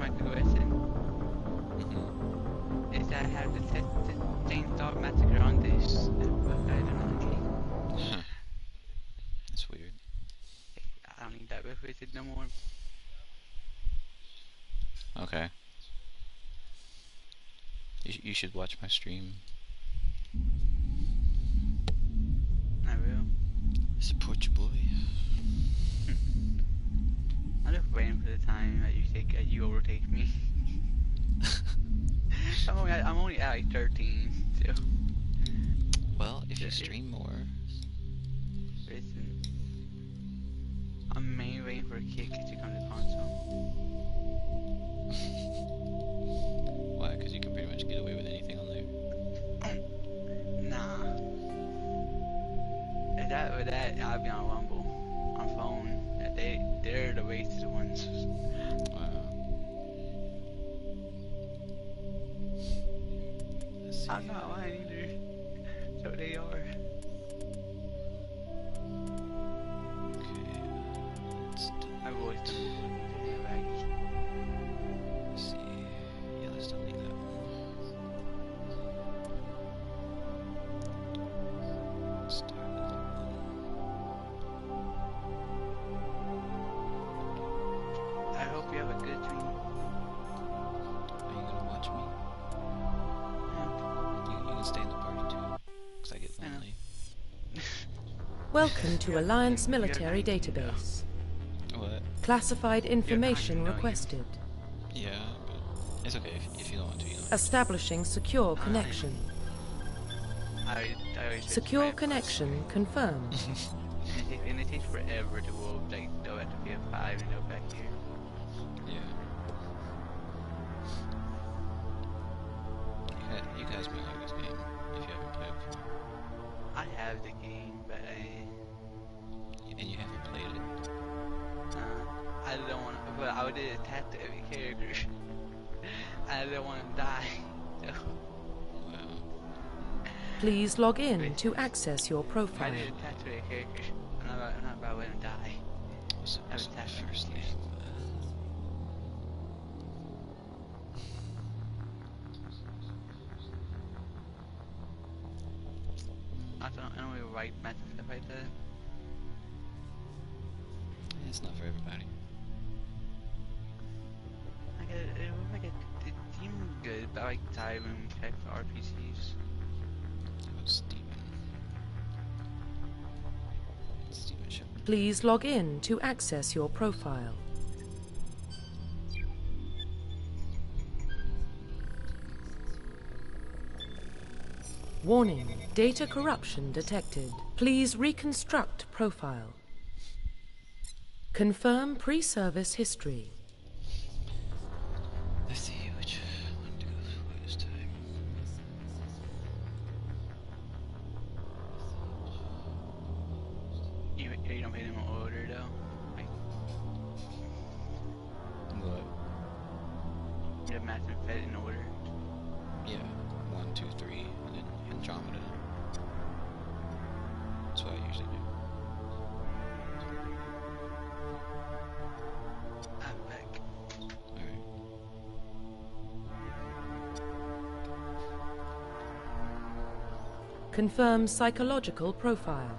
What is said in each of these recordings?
Michael Wesson Mm-hmm. is that I have the Chainsaw Massacre on this book I don't know. That's weird. I don't need that book with it no more. Okay. You should watch my stream. I will. Support your boy. I'm just waiting for the time that you overtake me. I'm only at like 13, so. Well, if you stream more. Listen, I'm mainly waiting for a kick to come to console. Why? Because you can pretty much get away with anything on there. Nah. With that, I'll be on Rumble, on phone. They're the wasted ones. Wow. Let's see. I'm not lying either. So they are. Okay. Let's My voice doesn't back. see. Yeah, let's delete that one. Let's start another one. I hope you have a good dream. Are you gonna watch me? You can stay in the party too, because I get lonely. Welcome to Alliance Military Database. What? Classified information don't you? requested. Yeah, but it's okay if you don't want to, you know. Establishing secure connection. I always Secure connection confirmed. And it takes forever to go at the PS5 and go back here. Yeah. You guys may like this game if you haven't played it before. I have the game, but And you haven't played it. I don't want to. But I would attack to every character. I don't want to die. So Wow. Please log in to access your if I profile. did attack to every character, I'm not about to let him die. So, I so would attack first him. name. I don't really write math and stuff like that. It's not for everybody. It seemed good, but I like Tywin type RPGs. Oh, Steven. Steven Shepard. Please log in to access your profile. Warning, data corruption detected. Please reconstruct profile. Confirm pre-service history. Let's see which one to go for this time. You don't pay them in order though. Like, What? you have Mass Effect in order. Yeah. 1, 2, 3, and then Andromeda. That's what I usually do. I'm back. Alright. Confirm psychological profile.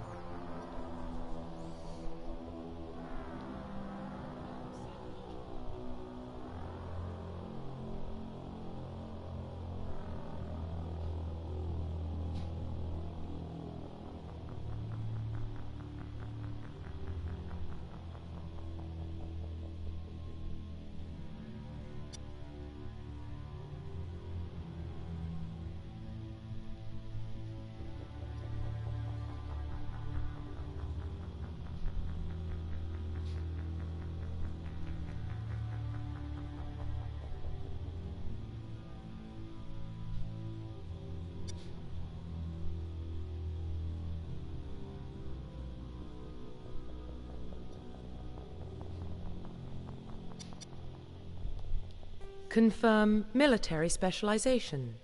Confirm military specialization.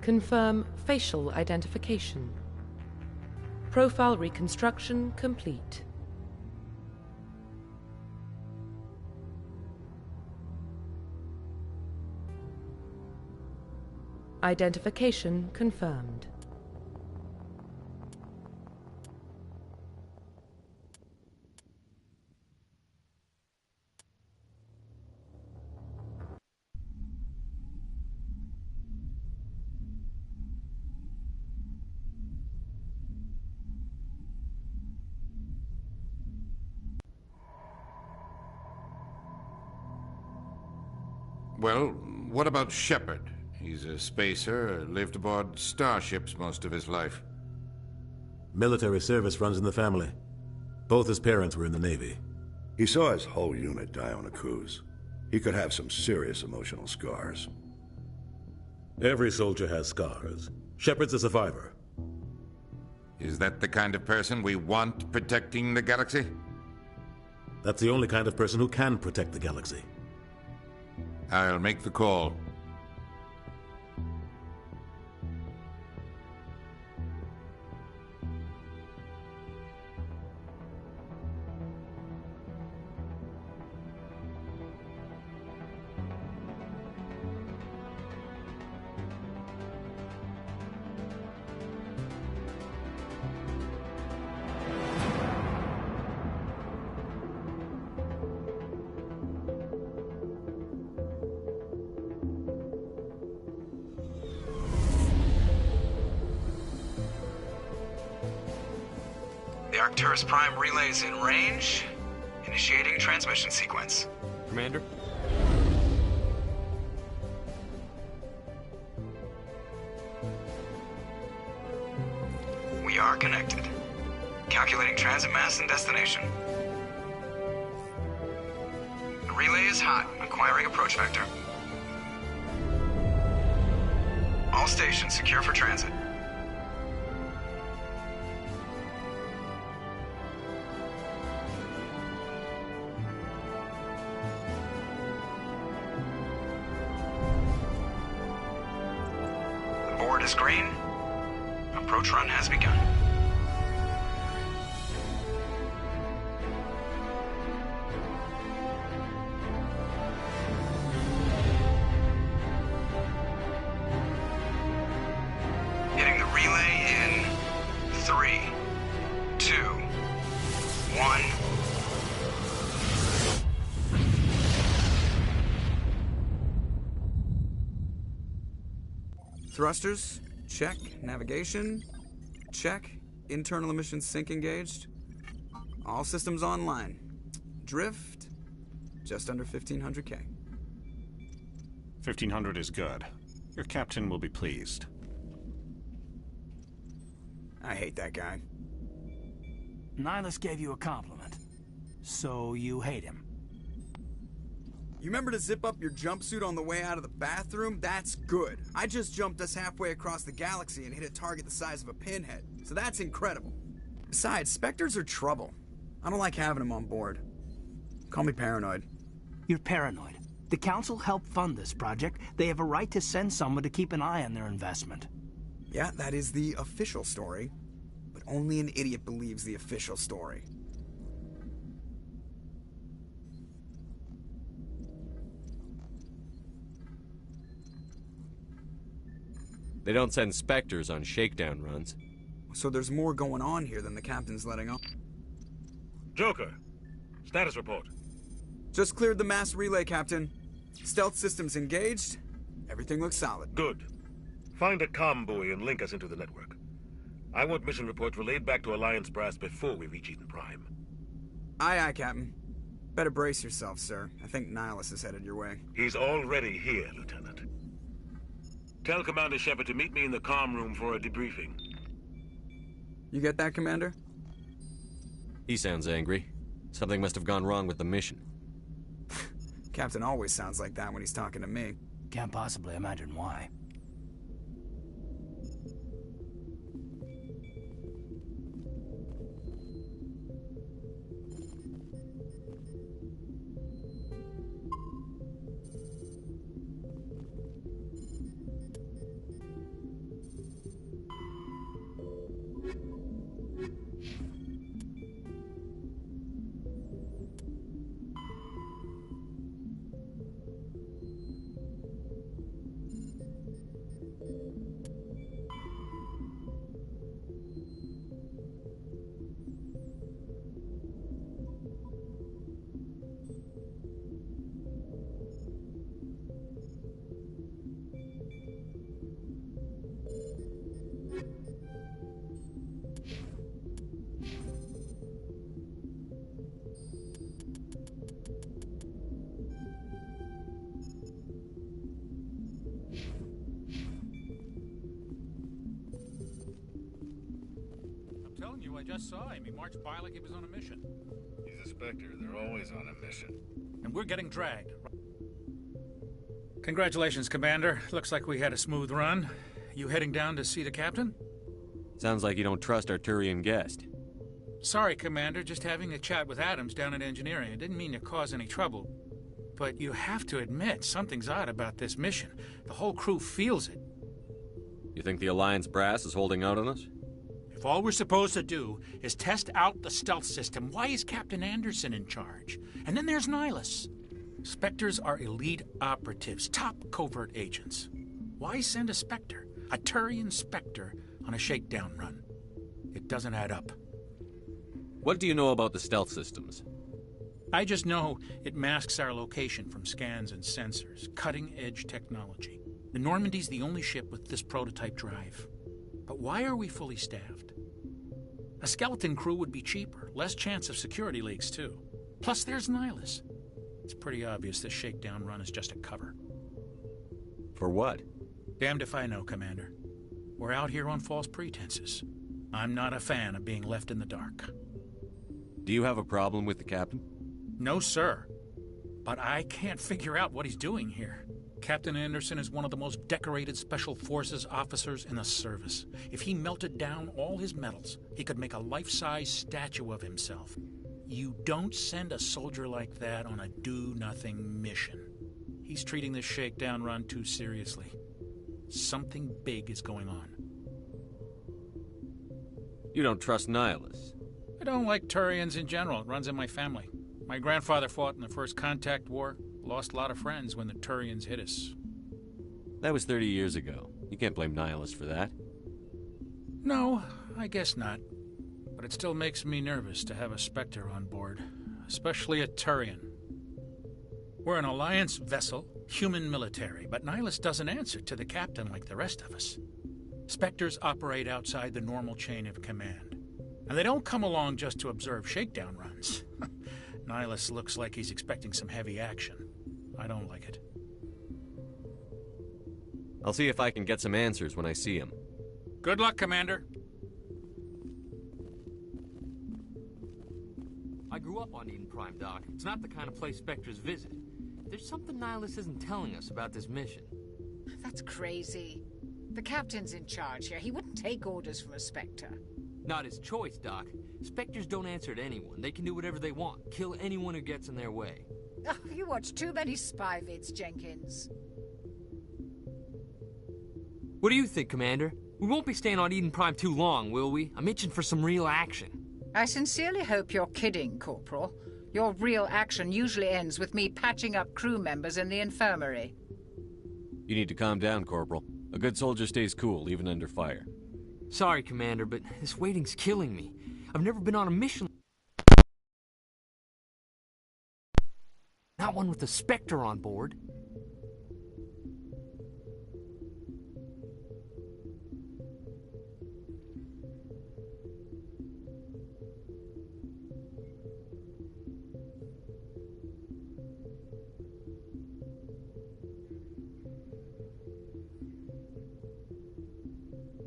Confirm facial identification. Profile reconstruction complete. Identification confirmed. Well, what about Shepard? He's a spacer, lived aboard starships most of his life. Military service runs in the family. Both his parents were in the Navy. He saw his whole unit die on a cruise. He could have some serious emotional scars. Every soldier has scars. Shepard's a survivor. Is that the kind of person we want protecting the galaxy? That's the only kind of person who can protect the galaxy. I'll make the call. The Arcturus Prime relay's in range. Initiating transmission sequence. Commander? We are connected. Calculating transit mass and destination. The relay is hot, acquiring approach vector. All stations secure for transit. The board is green. Approach run has begun. Hitting the relay in 3, 2, 1. Thrusters, check. Navigation, check. Internal emissions sync engaged. All systems online. Drift, just under 1500K. 1500 is good. Your captain will be pleased. I hate that guy. Nihilus gave you a compliment. So you hate him. You remember to zip up your jumpsuit on the way out of the bathroom? That's good. I just jumped us halfway across the galaxy and hit a target the size of a pinhead. So that's incredible. Besides, Spectres are trouble. I don't like having them on board. Call me paranoid. You're paranoid. The Council helped fund this project. They have a right to send someone to keep an eye on their investment. Yeah, that is the official story. But only an idiot believes the official story. They don't send Spectres on shakedown runs. So there's more going on here than the captain's letting on. Joker, status report. Just cleared the mass relay, Captain. Stealth systems engaged. Everything looks solid. Good. Find a comm buoy and link us into the network. I want mission reports relayed back to Alliance Brass before we reach Eden Prime. Aye, aye, Captain. Better brace yourself, sir. I think Nihilus is headed your way. He's already here, Lieutenant. Tell Commander Shepard to meet me in the comm room for a debriefing. You get that, Commander? He sounds angry. Something must have gone wrong with the mission. Captain always sounds like that when he's talking to me. Can't possibly imagine why. you. I just saw him. He marched by like he was on a mission. He's a Spectre. They're always on a mission. And we're getting dragged. Congratulations, Commander. Looks like we had a smooth run. You heading down to see the captain? Sounds like you don't trust our Turian guest. Sorry, Commander. Just having a chat with Adams down at engineering. I didn't mean to cause any trouble. But you have to admit, something's odd about this mission. The whole crew feels it. You think the Alliance brass is holding out on us? If all we're supposed to do is test out the stealth system, why is Captain Anderson in charge? And then there's Nihilus. Spectres are elite operatives, top covert agents. Why send a Spectre, a Turian Spectre, on a shakedown run? It doesn't add up. What do you know about the stealth systems? I just know it masks our location from scans and sensors. Cutting-edge technology. The Normandy's the only ship with this prototype drive. But why are we fully staffed? A skeleton crew would be cheaper, less chance of security leaks, too. Plus, there's Nihilus. It's pretty obvious this shakedown run is just a cover. For what? Damned if I know, Commander. We're out here on false pretenses. I'm not a fan of being left in the dark. Do you have a problem with the captain? No, sir. But I can't figure out what he's doing here. Captain Anderson is one of the most decorated Special Forces officers in the service. If he melted down all his medals, he could make a life-size statue of himself. You don't send a soldier like that on a do-nothing mission. He's treating this shakedown run too seriously. Something big is going on. You don't trust Nihilus? I don't like Turians in general. It runs in my family. My grandfather fought in the First Contact War. Lost a lot of friends when the Turians hit us. That was 30 years ago. You can't blame Nihilus for that. No, I guess not. But it still makes me nervous to have a Spectre on board. Especially a Turian. We're an Alliance vessel, human military, but Nihilus doesn't answer to the captain like the rest of us. Spectres operate outside the normal chain of command. And they don't come along just to observe shakedown runs. Nihilus looks like he's expecting some heavy action. I don't like it. I'll see if I can get some answers when I see him. Good luck, Commander. I grew up on Eden Prime, Doc. It's not the kind of place Spectres visit. There's something Nihilus isn't telling us about this mission. That's crazy. The captain's in charge here. He wouldn't take orders from a Spectre. Not his choice, Doc. Spectres don't answer to anyone. They can do whatever they want. Kill anyone who gets in their way. Oh, you watch too many spy vids, Jenkins. What do you think, Commander? We won't be staying on Eden Prime too long, will we? I'm itching for some real action. I sincerely hope you're kidding, Corporal. Your real action usually ends with me patching up crew members in the infirmary. You need to calm down, Corporal. A good soldier stays cool, even under fire. Sorry, Commander, but this waiting's killing me. I've never been on a mission. Not one with a Spectre on board.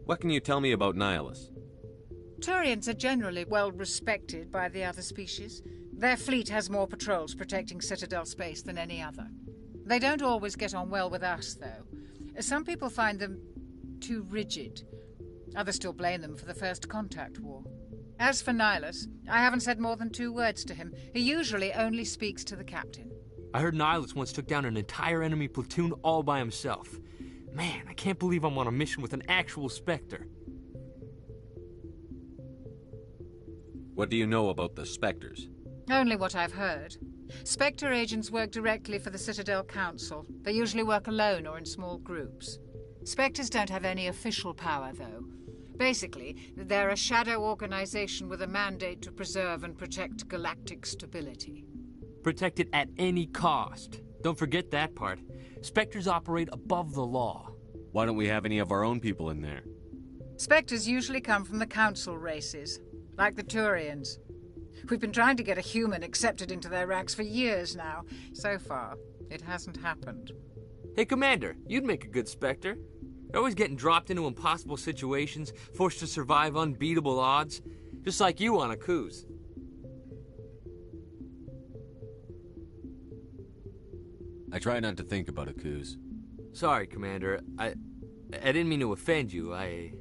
What can you tell me about Nihilus? Turians are generally well respected by the other species. Their fleet has more patrols protecting Citadel space than any other. They don't always get on well with us, though. Some people find them too rigid. Others still blame them for the First Contact War. As for Nihilus, I haven't said more than 2 words to him. He usually only speaks to the captain. I heard Nihilus once took down an entire enemy platoon all by himself. Man, I can't believe I'm on a mission with an actual Spectre. What do you know about the Spectres? Only what I've heard. Spectre agents work directly for the Citadel Council. They usually work alone or in small groups. Spectres don't have any official power, though. Basically, they're a shadow organization with a mandate to preserve and protect galactic stability. Protect it at any cost. Don't forget that part. Spectres operate above the law. Why don't we have any of our own people in there? Spectres usually come from the Council races, like the Turians. We've been trying to get a human accepted into their ranks for years now. So far, it hasn't happened. Hey, Commander, you'd make a good Spectre. You're always getting dropped into impossible situations, forced to survive unbeatable odds. Just like you on Akuz. I try not to think about Akuz. Sorry, Commander. I didn't mean to offend you. I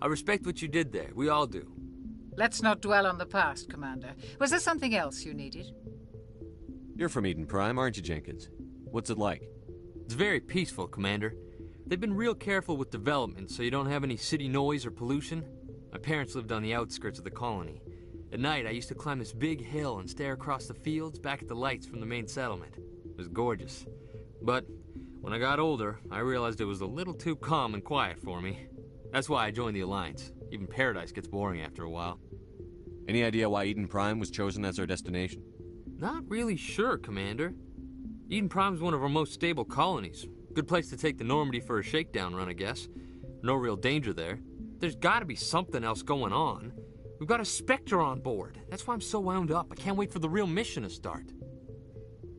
respect what you did there. We all do. Let's not dwell on the past, Commander. Was there something else you needed? You're from Eden Prime, aren't you, Jenkins? What's it like? It's very peaceful, Commander. They've been real careful with development, so you don't have any city noise or pollution. My parents lived on the outskirts of the colony. At night, I used to climb this big hill and stare across the fields back at the lights from the main settlement. It was gorgeous. But when I got older, I realized it was a little too calm and quiet for me. That's why I joined the Alliance. Even Paradise gets boring after a while. Any idea why Eden Prime was chosen as our destination? Not really sure, Commander. Eden Prime's one of our most stable colonies. Good place to take the Normandy for a shakedown run, I guess. No real danger there. There's gotta be something else going on. We've got a Spectre on board. That's why I'm so wound up. I can't wait for the real mission to start.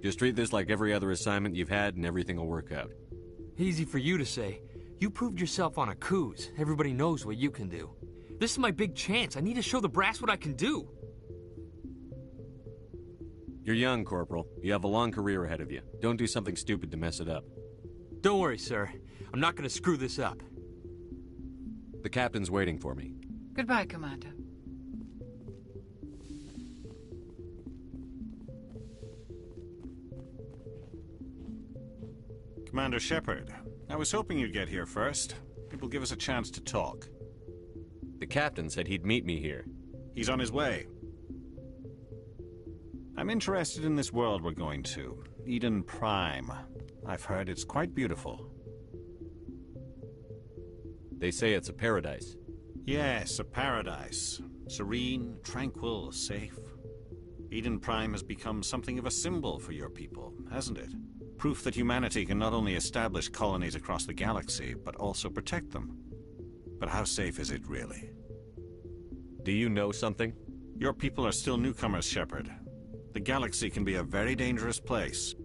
Just treat this like every other assignment you've had and everything will work out. Easy for you to say. You proved yourself on Akuz. Everybody knows what you can do. This is my big chance. I need to show the brass what I can do. You're young, Corporal. You have a long career ahead of you. Don't do something stupid to mess it up. Don't worry, sir. I'm not gonna screw this up. The captain's waiting for me. Goodbye, Commander. Commander Shepard, I was hoping you'd get here first. It will give us a chance to talk. The captain said he'd meet me here. He's on his way. I'm interested in this world we're going to, Eden Prime. I've heard it's quite beautiful. They say it's a paradise. Yes, a paradise. Serene, tranquil, safe. Eden Prime has become something of a symbol for your people, hasn't it? Proof that humanity can not only establish colonies across the galaxy, but also protect them. But how safe is it, really? Do you know something? Your people are still newcomers, Shepard. The galaxy can be a very dangerous place.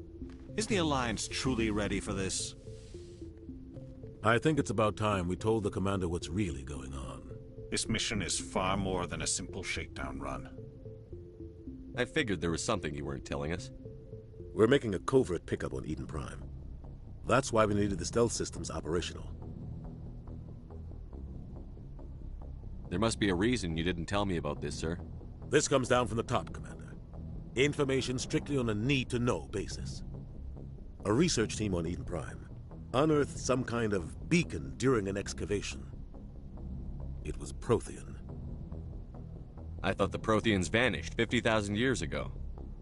Is the Alliance truly ready for this? I think it's about time we told the Commander what's really going on. This mission is far more than a simple shakedown run. I figured there was something you weren't telling us. We're making a covert pickup on Eden Prime. That's why we needed the stealth systems operational. There must be a reason you didn't tell me about this, sir. This comes down from the top, Commander. Information strictly on a need-to-know basis. A research team on Eden Prime unearthed some kind of beacon during an excavation. It was Prothean. I thought the Protheans vanished 50,000 years ago.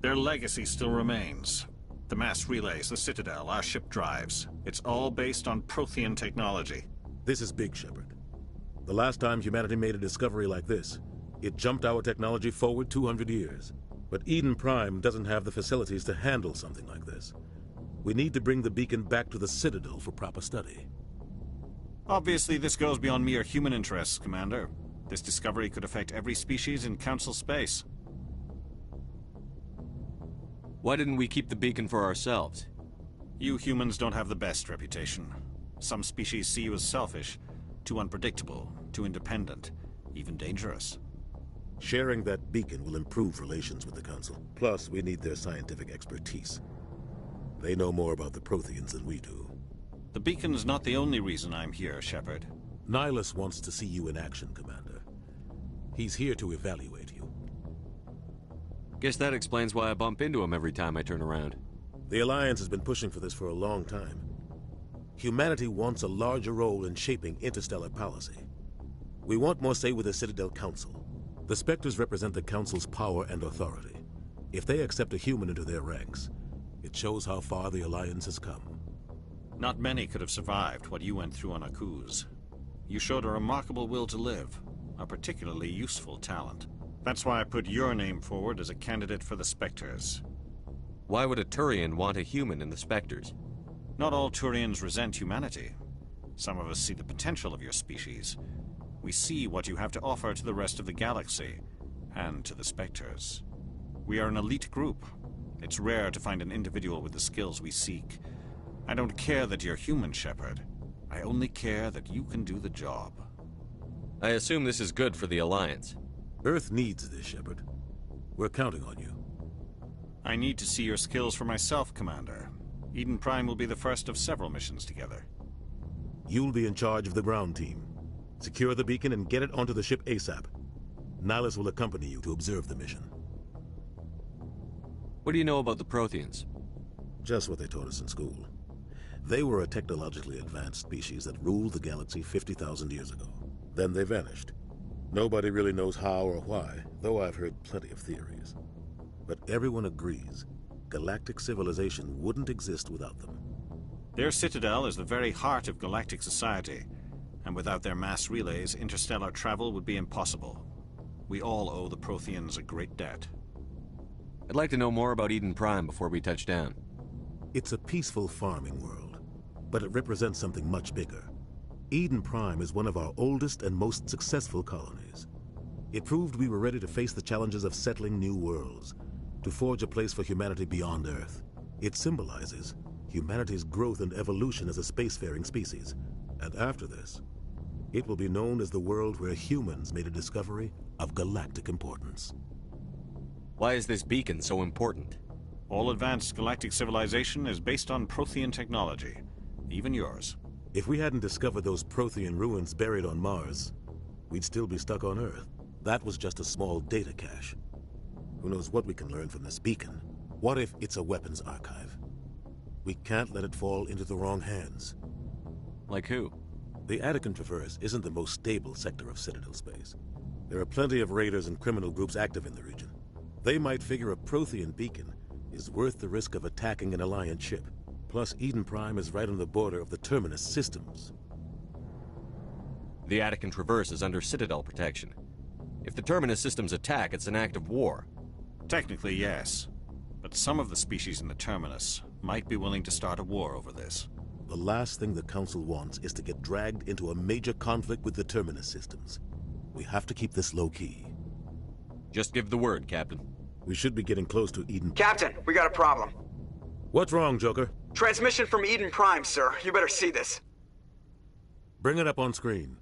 Their legacy still remains. The mass relays, the Citadel, our ship drives. It's all based on Prothean technology. This is big, Shepard. The last time humanity made a discovery like this, it jumped our technology forward 200 years. But Eden Prime doesn't have the facilities to handle something like this. We need to bring the beacon back to the Citadel for proper study. Obviously, this goes beyond mere human interests, Commander. This discovery could affect every species in Council space. Why didn't we keep the beacon for ourselves? You humans don't have the best reputation. Some species see you as selfish, too unpredictable, too independent, even dangerous. Sharing that beacon will improve relations with the Council. Plus, we need their scientific expertise. They know more about the Protheans than we do. The beacon's not the only reason I'm here, Shepard. Nihilus wants to see you in action, Commander. He's here to evaluate you. Guess that explains why I bump into him every time I turn around. The Alliance has been pushing for this for a long time. Humanity wants a larger role in shaping interstellar policy. We want more say with the Citadel Council. The Spectres represent the Council's power and authority. If they accept a human into their ranks, it shows how far the Alliance has come. Not many could have survived what you went through on Akuz. You showed a remarkable will to live, a particularly useful talent. That's why I put your name forward as a candidate for the Spectres. Why would a Turian want a human in the Spectres? Not all Turians resent humanity. Some of us see the potential of your species. We see what you have to offer to the rest of the galaxy, and to the Spectres. We are an elite group. It's rare to find an individual with the skills we seek. I don't care that you're human, Shepard. I only care that you can do the job. I assume this is good for the Alliance. Earth needs this, Shepard. We're counting on you. I need to see your skills for myself, Commander. Eden Prime will be the first of several missions together. You'll be in charge of the ground team. Secure the beacon and get it onto the ship ASAP. Nihilus will accompany you to observe the mission. What do you know about the Protheans? Just what they taught us in school. They were a technologically advanced species that ruled the galaxy 50,000 years ago. Then they vanished. Nobody really knows how or why, though I've heard plenty of theories. But everyone agrees galactic civilization wouldn't exist without them. Their citadel is the very heart of galactic society, and without their mass relays, interstellar travel would be impossible. We all owe the Protheans a great debt. I'd like to know more about Eden Prime before we touch down. It's a peaceful farming world, but it represents something much bigger. Eden Prime is one of our oldest and most successful colonies. It proved we were ready to face the challenges of settling new worlds, to forge a place for humanity beyond Earth. It symbolizes humanity's growth and evolution as a spacefaring species. And after this, it will be known as the world where humans made a discovery of galactic importance. Why is this beacon so important? All advanced galactic civilization is based on Prothean technology, even yours. If we hadn't discovered those Prothean ruins buried on Mars, we'd still be stuck on Earth. That was just a small data cache. Who knows what we can learn from this beacon? What if it's a weapons archive? We can't let it fall into the wrong hands. Like who? The Attican Traverse isn't the most stable sector of Citadel space. There are plenty of raiders and criminal groups active in the region. They might figure a Prothean beacon is worth the risk of attacking an Alliance ship. Plus, Eden Prime is right on the border of the Terminus systems. The Attican Traverse is under Citadel protection. If the Terminus systems attack, it's an act of war. Technically, yes. But some of the species in the Terminus might be willing to start a war over this. The last thing the Council wants is to get dragged into a major conflict with the Terminus systems. We have to keep this low-key. Just give the word, Captain. We should be getting close to Eden... Captain, we got a problem. What's wrong, Joker? Transmission from Eden Prime, sir. You better see this. Bring it up on screen.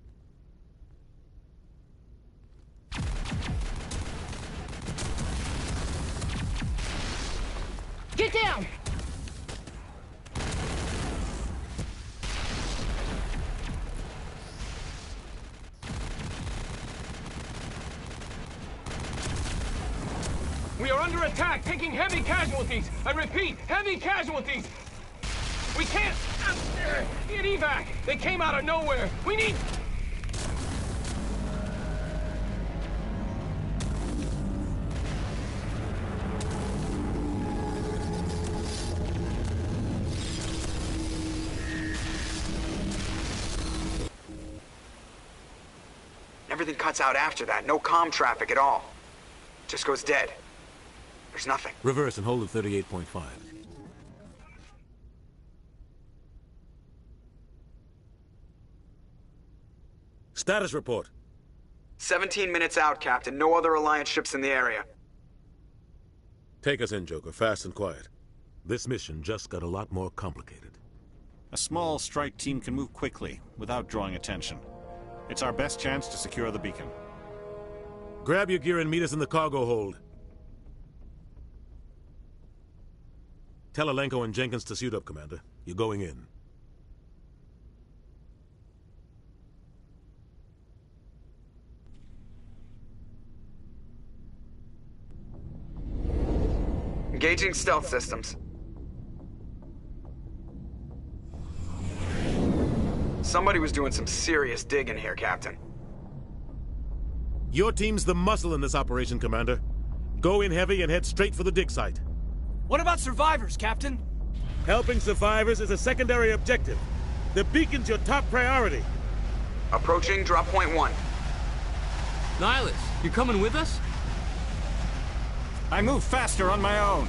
Get down! We are under attack, taking heavy casualties. I repeat, heavy casualties. We can't get evac. They came out of nowhere. We need... Everything cuts out after that. No comm traffic at all. Just goes dead. There's nothing. Reverse and hold at 38.5. Status report. 17 minutes out, Captain. No other Alliance ships in the area. Take us in, Joker. Fast and quiet. This mission just got a lot more complicated. A small strike team can move quickly, without drawing attention. It's our best chance to secure the beacon. Grab your gear and meet us in the cargo hold. Tell Alenko and Jenkins to suit up, Commander. You're going in. Engaging stealth systems. Somebody was doing some serious digging here, Captain. Your team's the muscle in this operation, Commander. Go in heavy and head straight for the dig site. What about survivors, Captain? Helping survivors is a secondary objective. The beacon's your top priority. Approaching drop point 1. Nihilus, you coming with us? I move faster on my own.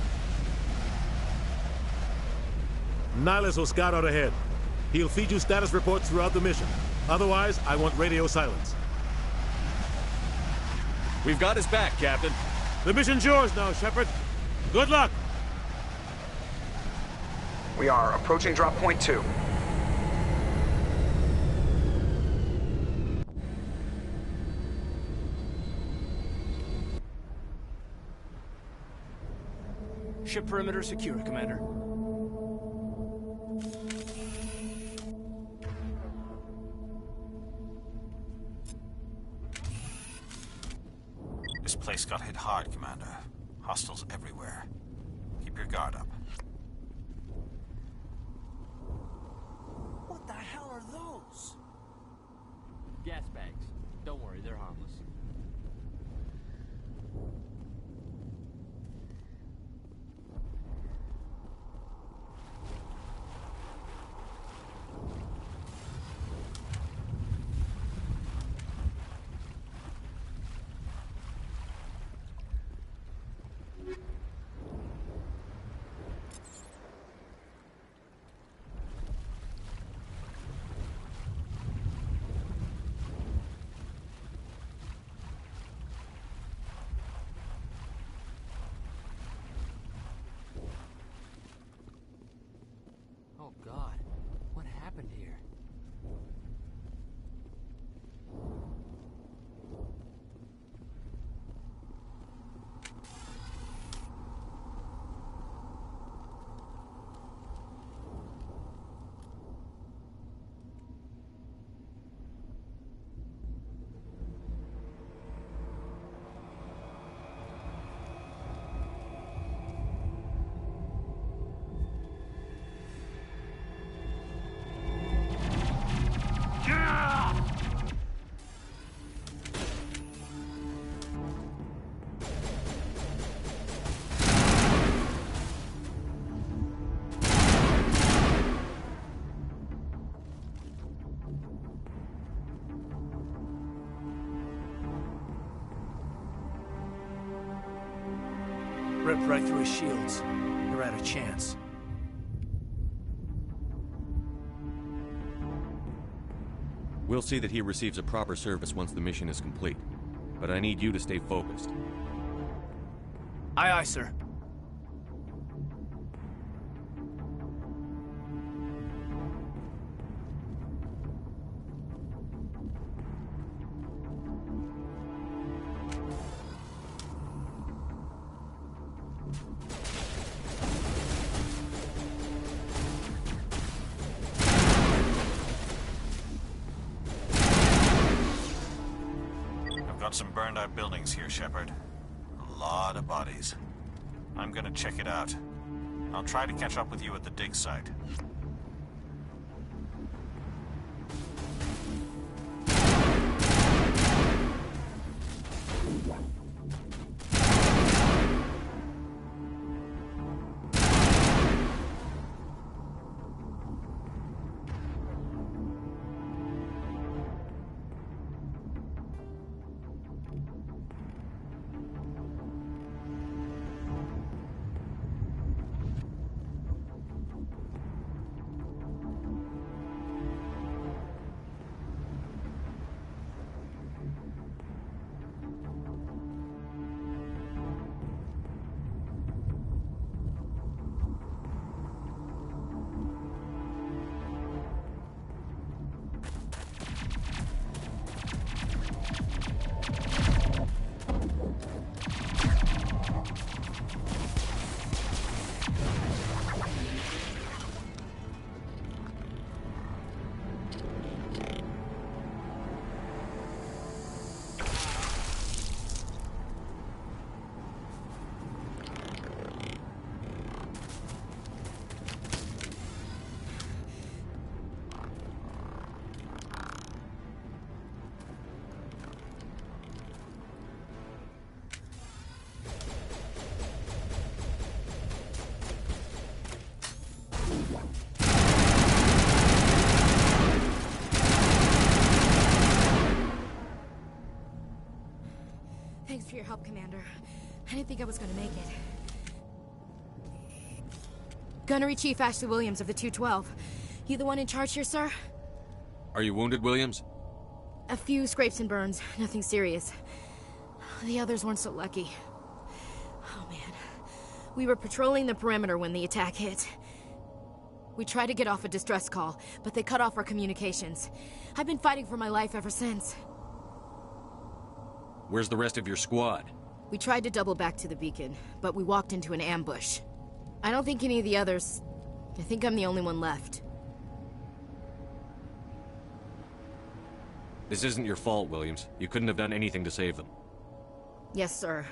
Nihilus will scout out ahead. He'll feed you status reports throughout the mission. Otherwise, I want radio silence. We've got his back, Captain. The mission's yours now, Shepard. Good luck! We are approaching drop point 2. Ship perimeter secure, Commander. This place got hit hard, Commander. Hostiles everywhere. Keep your guard up. What the hell are those? Gas bags. Don't worry, they're harmless. Oh God, what happened here? Ripped right through his shields. They're out of chance. We'll see that he receives a proper service once the mission is complete. But I need you to stay focused. Aye, aye, sir. Got some burned out buildings here, Shepard. A lot of bodies. I'm gonna check it out. I'll try to catch up with you at the dig site. Thanks for your help, Commander. I didn't think I was gonna make it. Gunnery Chief Ashley Williams of the 212. You the one in charge here, sir? Are you wounded, Williams? A few scrapes and burns, nothing serious. The others weren't so lucky. Oh man. We were patrolling the perimeter when the attack hit. We tried to get off a distress call, but they cut off our communications. I've been fighting for my life ever since. Where's the rest of your squad? We tried to double back to the beacon, but we walked into an ambush. I don't think any of the others... I think I'm the only one left. This isn't your fault, Williams. You couldn't have done anything to save them. Yes, sir.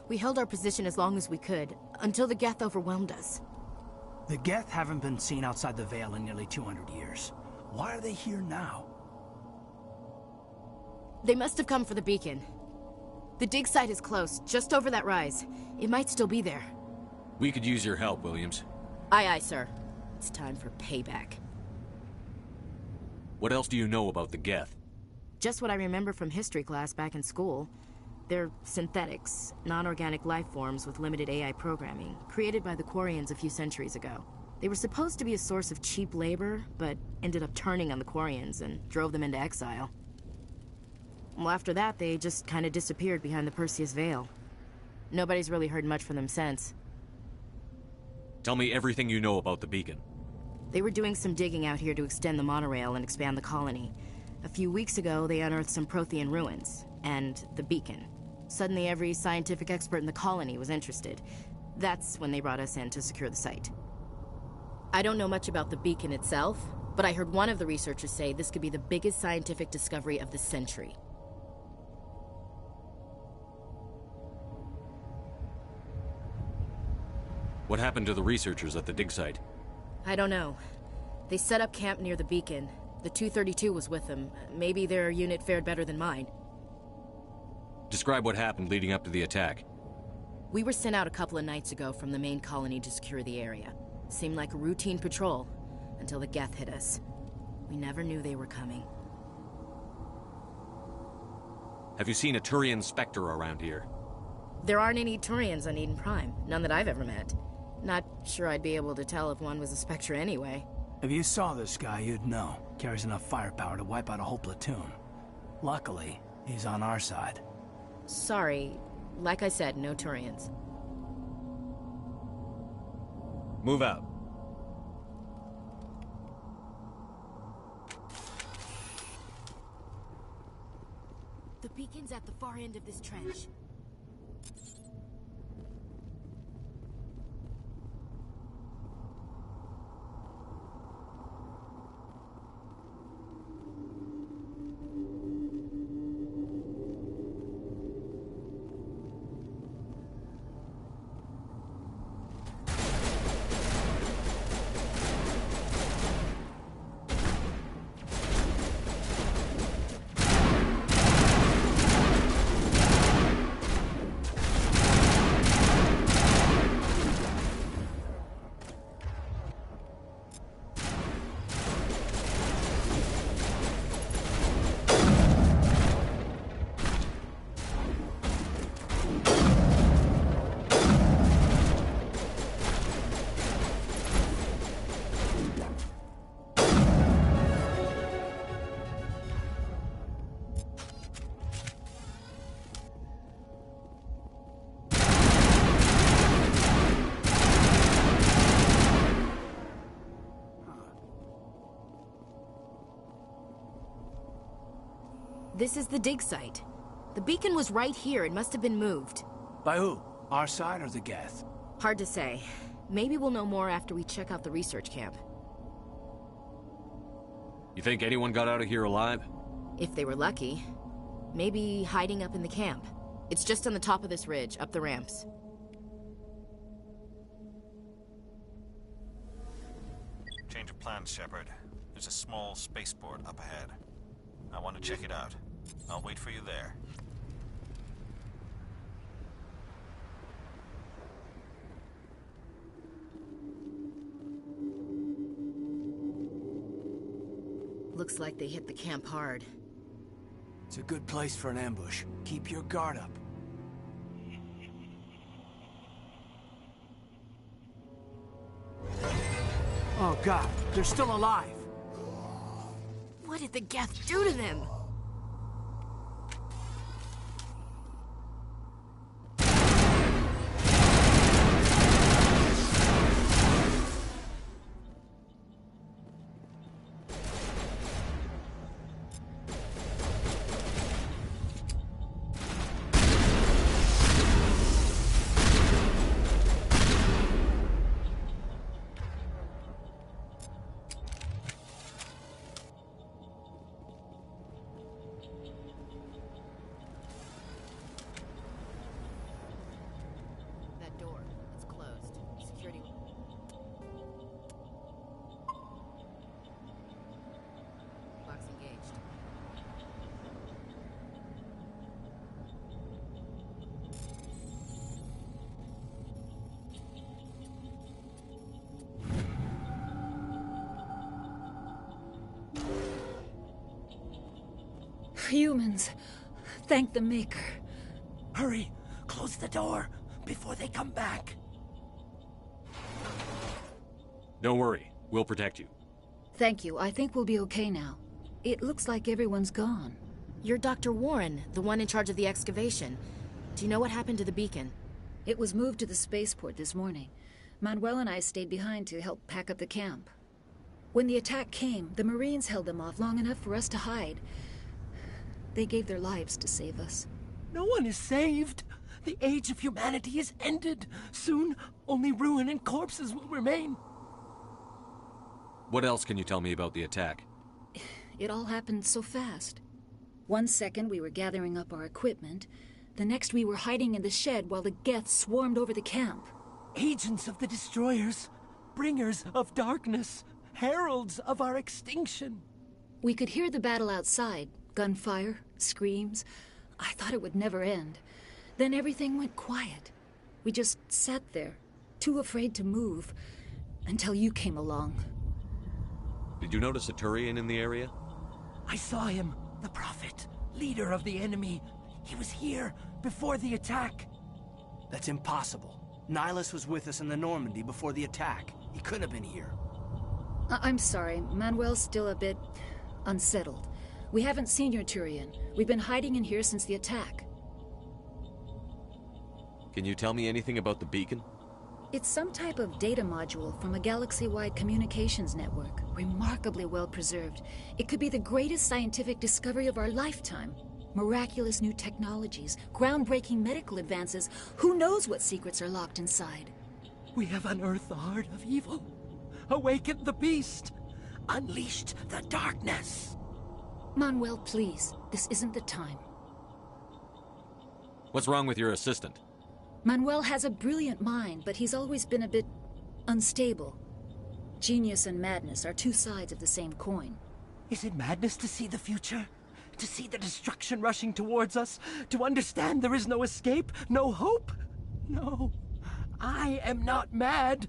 We held our position as long as we could, until the Geth overwhelmed us. The Geth haven't been seen outside the Veil in nearly 200 years. Why are they here now? They must have come for the beacon. The dig site is close, just over that rise. It might still be there. We could use your help, Williams. Aye, aye, sir. It's time for payback. What else do you know about the Geth? Just what I remember from history class back in school. They're synthetics, non-organic life forms with limited AI programming, created by the Quarians a few centuries ago. They were supposed to be a source of cheap labor, but ended up turning on the Quarians and drove them into exile. Well, after that, they just kind of disappeared behind the Perseus Veil. Nobody's really heard much from them since. Tell me everything you know about the beacon. They were doing some digging out here to extend the monorail and expand the colony. A few weeks ago, they unearthed some Prothean ruins, and the beacon. Suddenly, every scientific expert in the colony was interested. That's when they brought us in to secure the site. I don't know much about the beacon itself, but I heard one of the researchers say this could be the biggest scientific discovery of the century. What happened to the researchers at the dig site? I don't know. They set up camp near the beacon. The 232 was with them. Maybe their unit fared better than mine. Describe what happened leading up to the attack. We were sent out a couple of nights ago from the main colony to secure the area. Seemed like a routine patrol, until the Geth hit us. We never knew they were coming. Have you seen a Turian Spectre around here? There aren't any Turians on Eden Prime. None that I've ever met. Not sure I'd be able to tell if one was a Spectre anyway. If you saw this guy, you'd know. Carries enough firepower to wipe out a whole platoon. Luckily, he's on our side. Sorry. Like I said, no Turians. Move out. The beacon's at the far end of this trench. This is the dig site. The beacon was right here. It must have been moved. By who? Our side or the Geth? Hard to say. Maybe we'll know more after we check out the research camp. You think anyone got out of here alive? If they were lucky. Maybe hiding up in the camp. It's just on the top of this ridge, up the ramps. Change of plans, Shepard. There's a small spaceport up ahead. I want to check it out. I'll wait for you there. Looks like they hit the camp hard. It's a good place for an ambush. Keep your guard up. Oh God, they're still alive! What did the Geth do to them? Humans. Thank the Maker. Hurry! Close the door before they come back. Don't worry. We'll protect you. Thank you. I think we'll be okay now. It looks like everyone's gone. You're Dr. Warren, the one in charge of the excavation. Do you know what happened to the beacon? It was moved to the spaceport this morning. Manuel and I stayed behind to help pack up the camp. When the attack came, the Marines held them off long enough for us to hide. They gave their lives to save us. No one is saved. The age of humanity is ended. Soon, only ruin and corpses will remain. What else can you tell me about the attack? It all happened so fast. 1 second we were gathering up our equipment. The next we were hiding in the shed while the Geth swarmed over the camp. Agents of the Destroyers, bringers of darkness, heralds of our extinction. We could hear the battle outside. Gunfire, screams. I thought it would never end. Then everything went quiet. We just sat there, too afraid to move, until you came along. Did you notice a Turian in the area? I saw him, the Prophet, leader of the enemy. He was here before the attack. That's impossible. Nihilus was with us in the Normandy before the attack. He couldn't have been here. I'm sorry. Manuel's still a bit unsettled. We haven't seen your Turian. We've been hiding in here since the attack. Can you tell me anything about the beacon? It's some type of data module from a galaxy-wide communications network. Remarkably well preserved. It could be the greatest scientific discovery of our lifetime. Miraculous new technologies, groundbreaking medical advances. Who knows what secrets are locked inside? We have unearthed the heart of evil, awakened the beast, unleashed the darkness. Manuel, please. This isn't the time. What's wrong with your assistant? Manuel has a brilliant mind, but he's always been a bit unstable. Genius and madness are two sides of the same coin. Is it madness to see the future? To see the destruction rushing towards us? To understand there is no escape? No hope? No. I am not mad.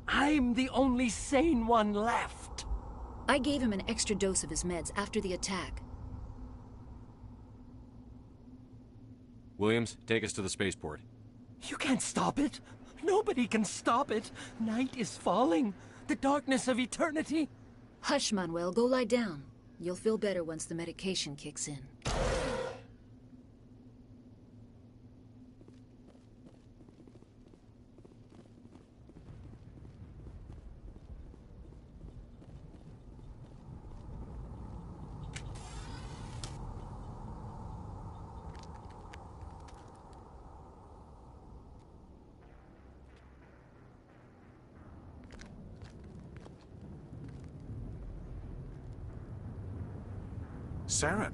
I'm the only sane one left. I gave him an extra dose of his meds after the attack. Williams, take us to the spaceport. You can't stop it. Nobody can stop it. Night is falling. The darkness of eternity. Hush, Manuel. Go lie down. You'll feel better once the medication kicks in. Saren.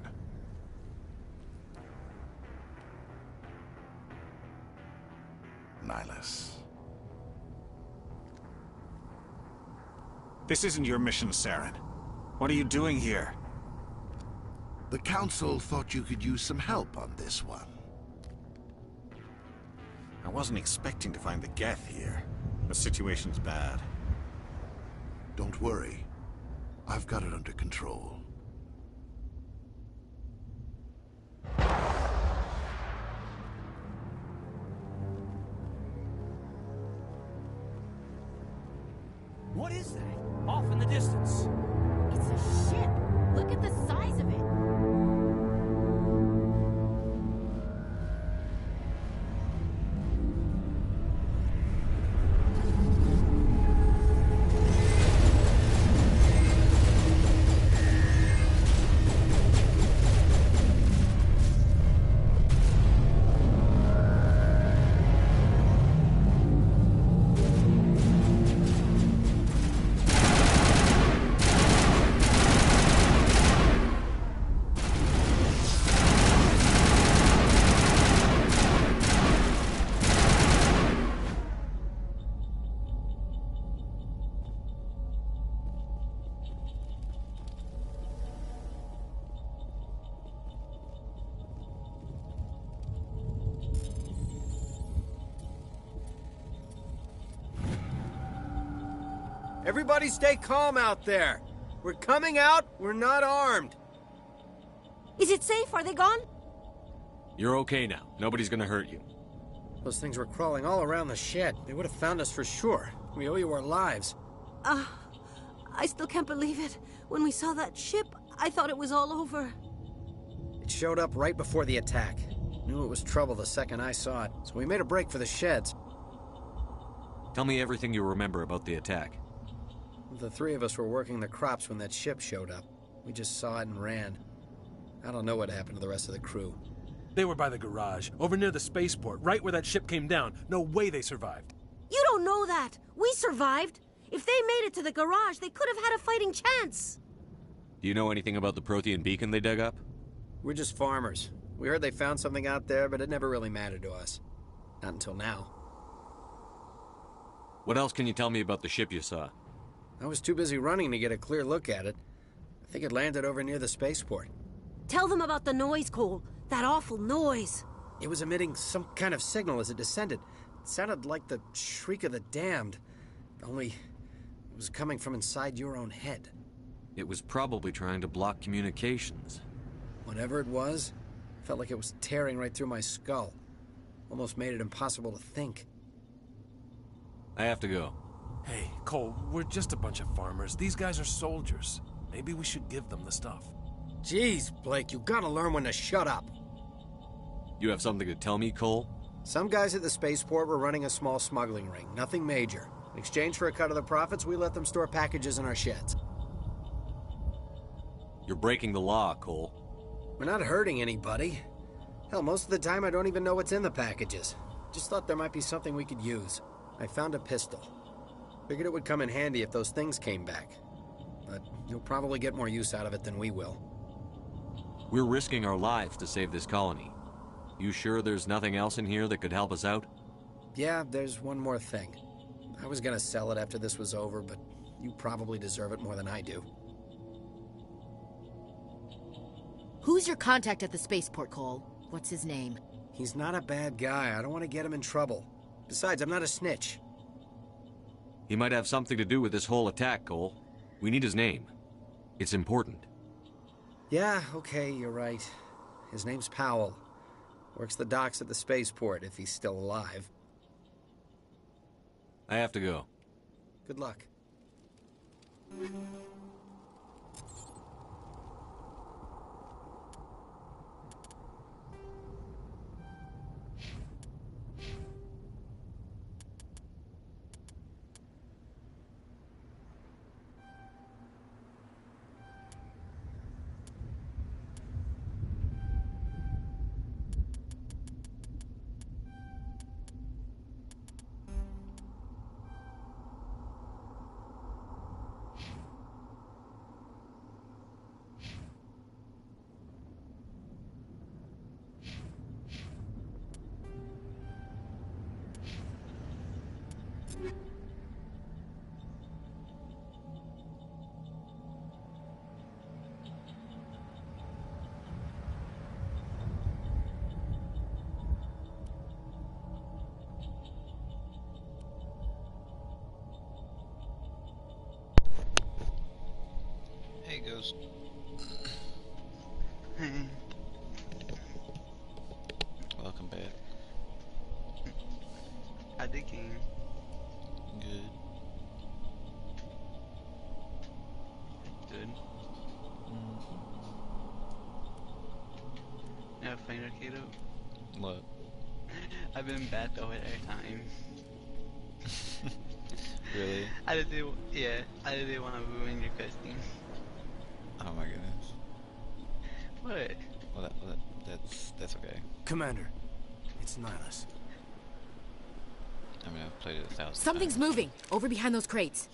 Nihilus. This isn't your mission, Saren. What are you doing here? The Council thought you could use some help on this one. I wasn't expecting to find the Geth here. The situation's bad. Don't worry. I've got it under control. What is that? Off in the distance. It's a ship. Look at the size of it. Everybody stay calm out there. We're coming out, we're not armed. Is it safe? Are they gone? You're okay now. Nobody's gonna hurt you. Those things were crawling all around the shed. They would have found us for sure. We owe you our lives. I still can't believe it. When we saw that ship, I thought it was all over. It showed up right before the attack. Knew it was trouble the second I saw it, so we made a break for the sheds. Tell me everything you remember about the attack. The three of us were working the crops when that ship showed up. We just saw it and ran. I don't know what happened to the rest of the crew. They were by the garage, over near the spaceport, right where that ship came down. No way they survived. You don't know that. We survived. If they made it to the garage, they could have had a fighting chance. Do you know anything about the Prothean beacon they dug up? We're just farmers. We heard they found something out there, but it never really mattered to us. Not until now. What else can you tell me about the ship you saw? I was too busy running to get a clear look at it. I think it landed over near the spaceport. Tell them about the noise, Cole. That awful noise. It was emitting some kind of signal as it descended. It sounded like the shriek of the damned. Only it was coming from inside your own head. It was probably trying to block communications. Whatever it was, felt like it was tearing right through my skull. Almost made it impossible to think. I have to go. Hey, Cole, we're just a bunch of farmers. These guys are soldiers. Maybe we should give them the stuff. Jeez, Blake, you gotta learn when to shut up. You have something to tell me, Cole? Some guys at the spaceport were running a small smuggling ring. Nothing major. In exchange for a cut of the profits, we let them store packages in our sheds. You're breaking the law, Cole. We're not hurting anybody. Hell, most of the time I don't even know what's in the packages. Just thought there might be something we could use. I found a pistol. Figured it would come in handy if those things came back. But you'll probably get more use out of it than we will. We're risking our lives to save this colony. You sure there's nothing else in here that could help us out? Yeah, there's one more thing. I was gonna sell it after this was over, but you probably deserve it more than I do. Who's your contact at the spaceport, Cole? What's his name? He's not a bad guy. I don't want to get him in trouble. Besides, I'm not a snitch. He might have something to do with this whole attack, Cole. We need his name. It's important. Yeah, okay, you're right. His name's Powell. Works the docks at the spaceport, if he's still alive. I have to go. Good luck. Hey, Ghost. Welcome back. How'd the game? Good. Good. Yeah, playing Arcado. What? I've been bad the whole time. Really? I didn't want to ruin your cutscene. Oh my goodness. What? Well, that's okay. Commander, it's Nihilus. I mean, I've played it 1,000 Something's times. moving over behind those crates.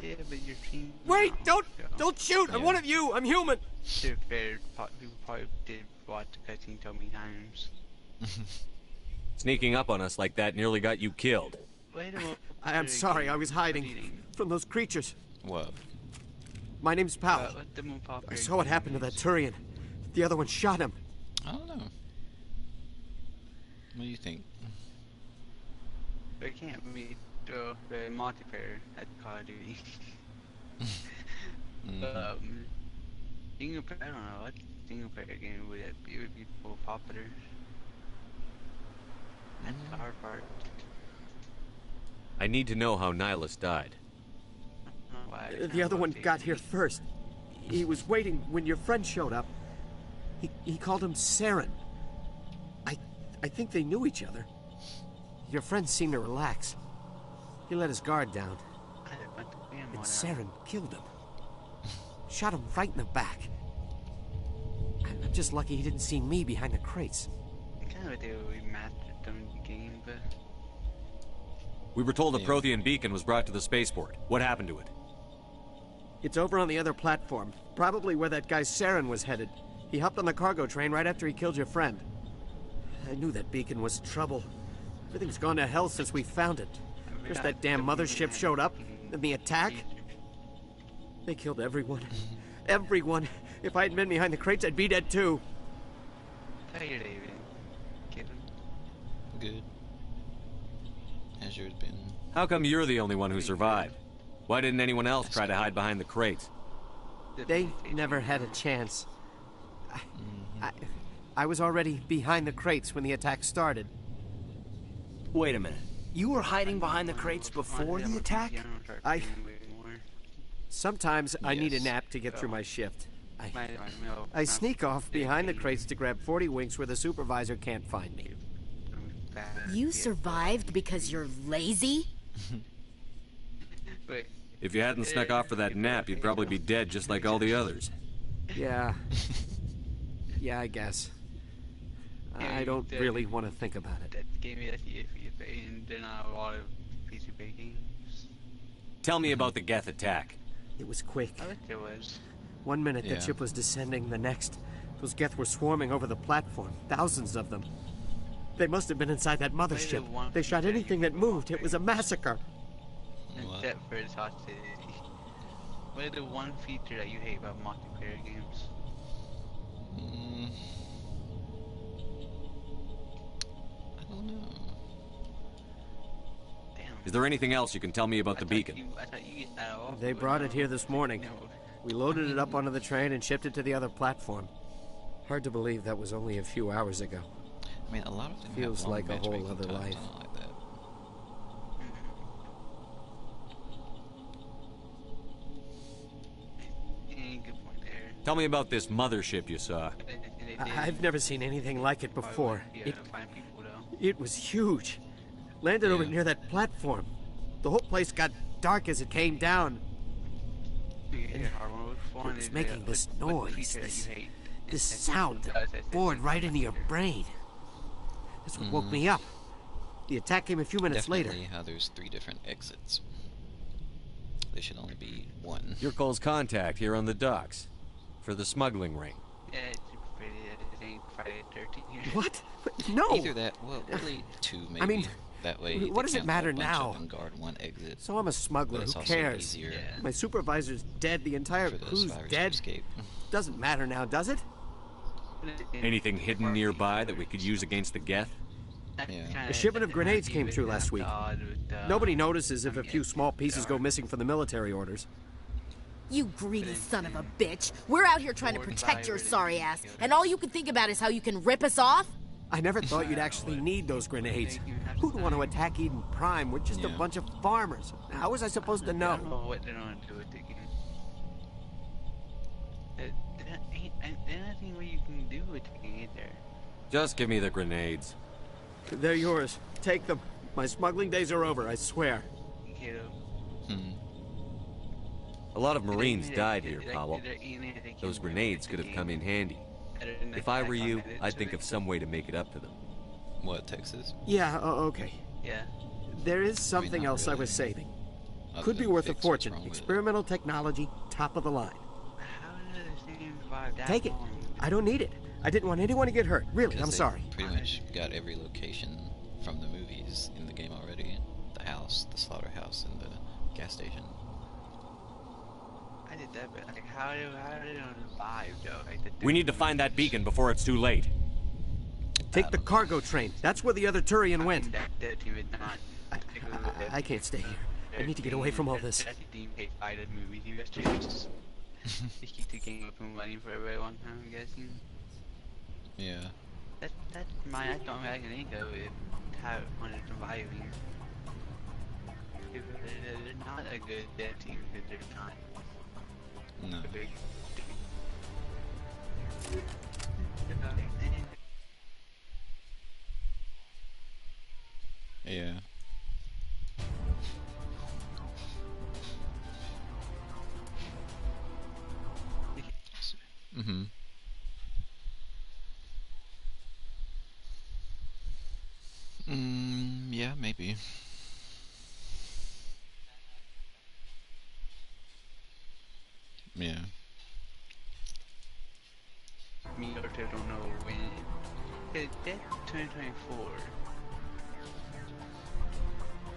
Yeah, but your team. Wait! Don't shoot! I'm one of you! I'm human! To be fair, people probably did watch the cutscene so many times. Sneaking up on us like that nearly got you killed. Wait a minute. I'm sorry, I was hiding from those creatures. What? My name's Powell. I saw what happened to that Turian. The other one shot him. I don't know. What do you think? They can't meet the multiplayer at Call of Duty. You can play, I don't know, single player game, it would be more popular. That's the hard part. I need to know how Nihilus died. The other one got here first. He was waiting when your friend showed up. He called him Saren. I think they knew each other. Your friend seemed to relax. He let his guard down. And Saren killed him. Shot him right in the back. I'm just lucky he didn't see me behind the crates. I kind of do we mastered them in the game, but... We were told a Prothean beacon was brought to the spaceport. What happened to it? It's over on the other platform. Probably where that guy Saren was headed. He hopped on the cargo train right after he killed your friend. I knew that beacon was trouble. Everything's gone to hell since we found it. First that damn mothership showed up, then the attack. They killed everyone. Everyone. If I hadn't been behind the crates, I'd be dead too. How are you, David? Get him? Good. As yours been. How come you're the only one who survived? Why didn't anyone else try to hide behind the crates? They never had a chance. I was already behind the crates when the attack started. Wait a minute. You were hiding behind the crates before the attack? Sometimes I need a nap to get through my shift. I sneak off behind the crates to grab 40 winks where the supervisor can't find me. You survived because you're lazy? If you hadn't snuck off for that nap, you'd probably be dead just like all the others. Yeah. Yeah, I guess. I don't really want to think about it. That gave me that and then a lot of PCB games. Tell me about the Geth attack. It was quick. I think it was. 1 minute the ship was descending, the next, those Geth were swarming over the platform. Thousands of them. They must have been inside that mothership. They shot anything that moved. It was a massacre. Except for the City. What is the one feature that you hate about multiplayer games? I don't know. Is there anything else you can tell me about the beacon? They brought it here this morning. We loaded it up onto the train and shipped it to the other platform. Hard to believe that was only a few hours ago. I mean, a lot of them feels have like a whole matchmaking other times, life. I don't like that. Tell me about this mothership you saw. I've never seen anything like it before. It was huge. Landed over near that platform. The whole place got dark as it came down. And it was making this noise, this sound that bored right into your brain. That's what woke me up. The attack came a few minutes later. Definitely how there's 3 different exits. There should only be 1. Your Cole's contact here on the docks. For the smuggling ring. Yeah, it's Friday the 13th. What? No! Either that, well, really 2 maybe. I mean, that way what does it matter now? And guard 1 exit. So I'm a smuggler, who cares? My supervisor's dead, the entire crew's dead. Doesn't matter now, does it? Anything hidden nearby that we could use against the Geth? A shipment of grenades came through last week. Nobody notices if a few small pieces go missing from the military orders. You greedy son of a bitch. We're out here trying to protect your sorry ass, and all you can think about is how you can rip us off? I never thought you'd actually need those grenades. Who'd want to attack Eden Prime? We're just a bunch of farmers. How was I supposed to know? I don't know what they're going to do with the game. There's nothing what you can do with the game either. Just give me the grenades. They're yours. Take them. My smuggling days are over, I swear. A lot of Marines died here, Powell. Those grenades could have come in handy. If I were you, I'd think of some way to make it up to them. What, Texas? Yeah, okay. Yeah. There is something else I was saving. Could be worth a fortune. Experimental technology, top of the line. Take it. I don't need it. I didn't want anyone to get hurt. Really, I'm sorry. Pretty much got every location from the movies in the game already. The house, the slaughterhouse, and the gas station. I did that, but like, how did it survive, though? We need to find that beacon before it's too late. Take the cargo train. That's where the other Turian went. I can't stay here. I need to get away from all this. They keep the game up and running for a very long time, I'm guessing. Yeah. That's the only I can think of it. How when it's surviving. They're not a good dev team because they're not No. a big Yeah. Mm-hmm. Yeah, maybe. Yeah. Me or I don't know when. It's 2024.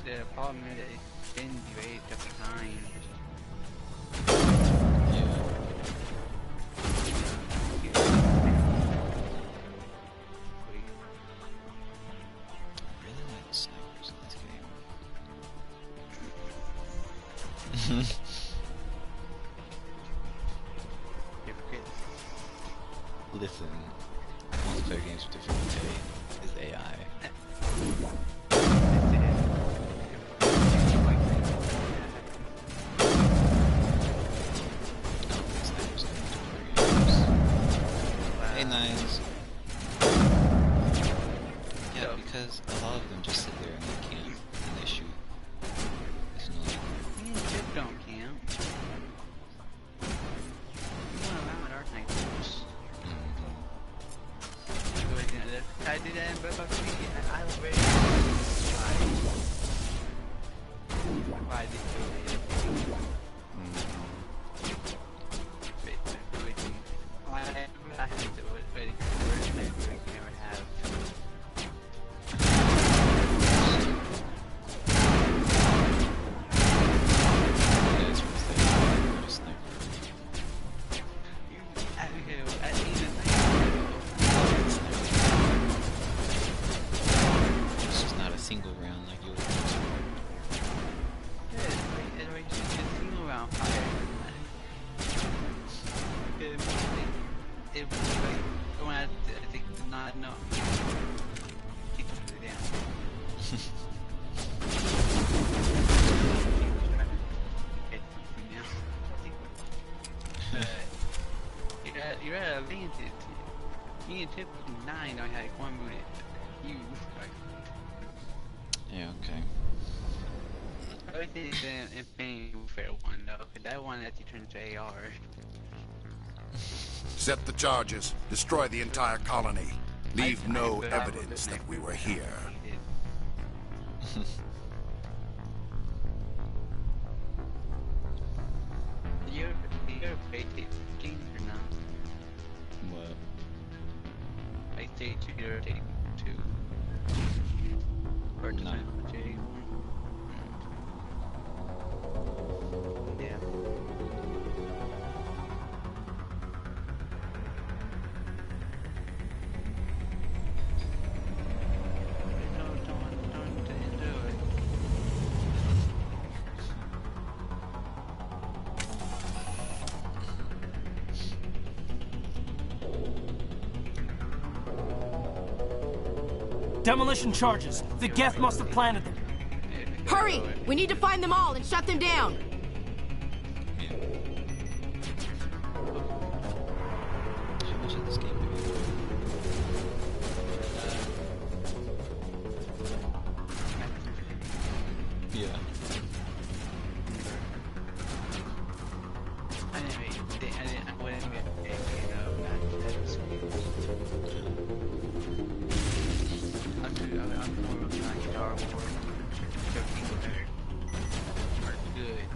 The problem is that it's been delayed a couple times. Listen, multiplayer games with different is AI. Hey, Nines. Yeah, because a lot of them just sit there and they camp and they shoot. It's annoying. Me and Chip don't camp. We went around with our things. I did that in Breath of the Wild. I was ready to why did you do it? I had to do it ready for the first time we never have. It's just not a single round like you would expect. Yeah, it's just a single round fire. It was like when I think not enough. Keep it down. You're at a advantage. Me and Tip 9 I had one booted. You Yeah, okay. I think it's an Infinity Warfare one though, cause that one actually turns to AR. Set the charges. Destroy the entire colony. Leave no evidence that we were here. You're afraid to change or not? What? I say you're taking two. Or No. J. Yeah. Don't do it. Demolition charges. The Geth must have planted them. Hurry! We need to find them all and shut them down. How much of this game have you played? Yeah. I wouldn't get I'm more of a guitar war. Joking better. Are good.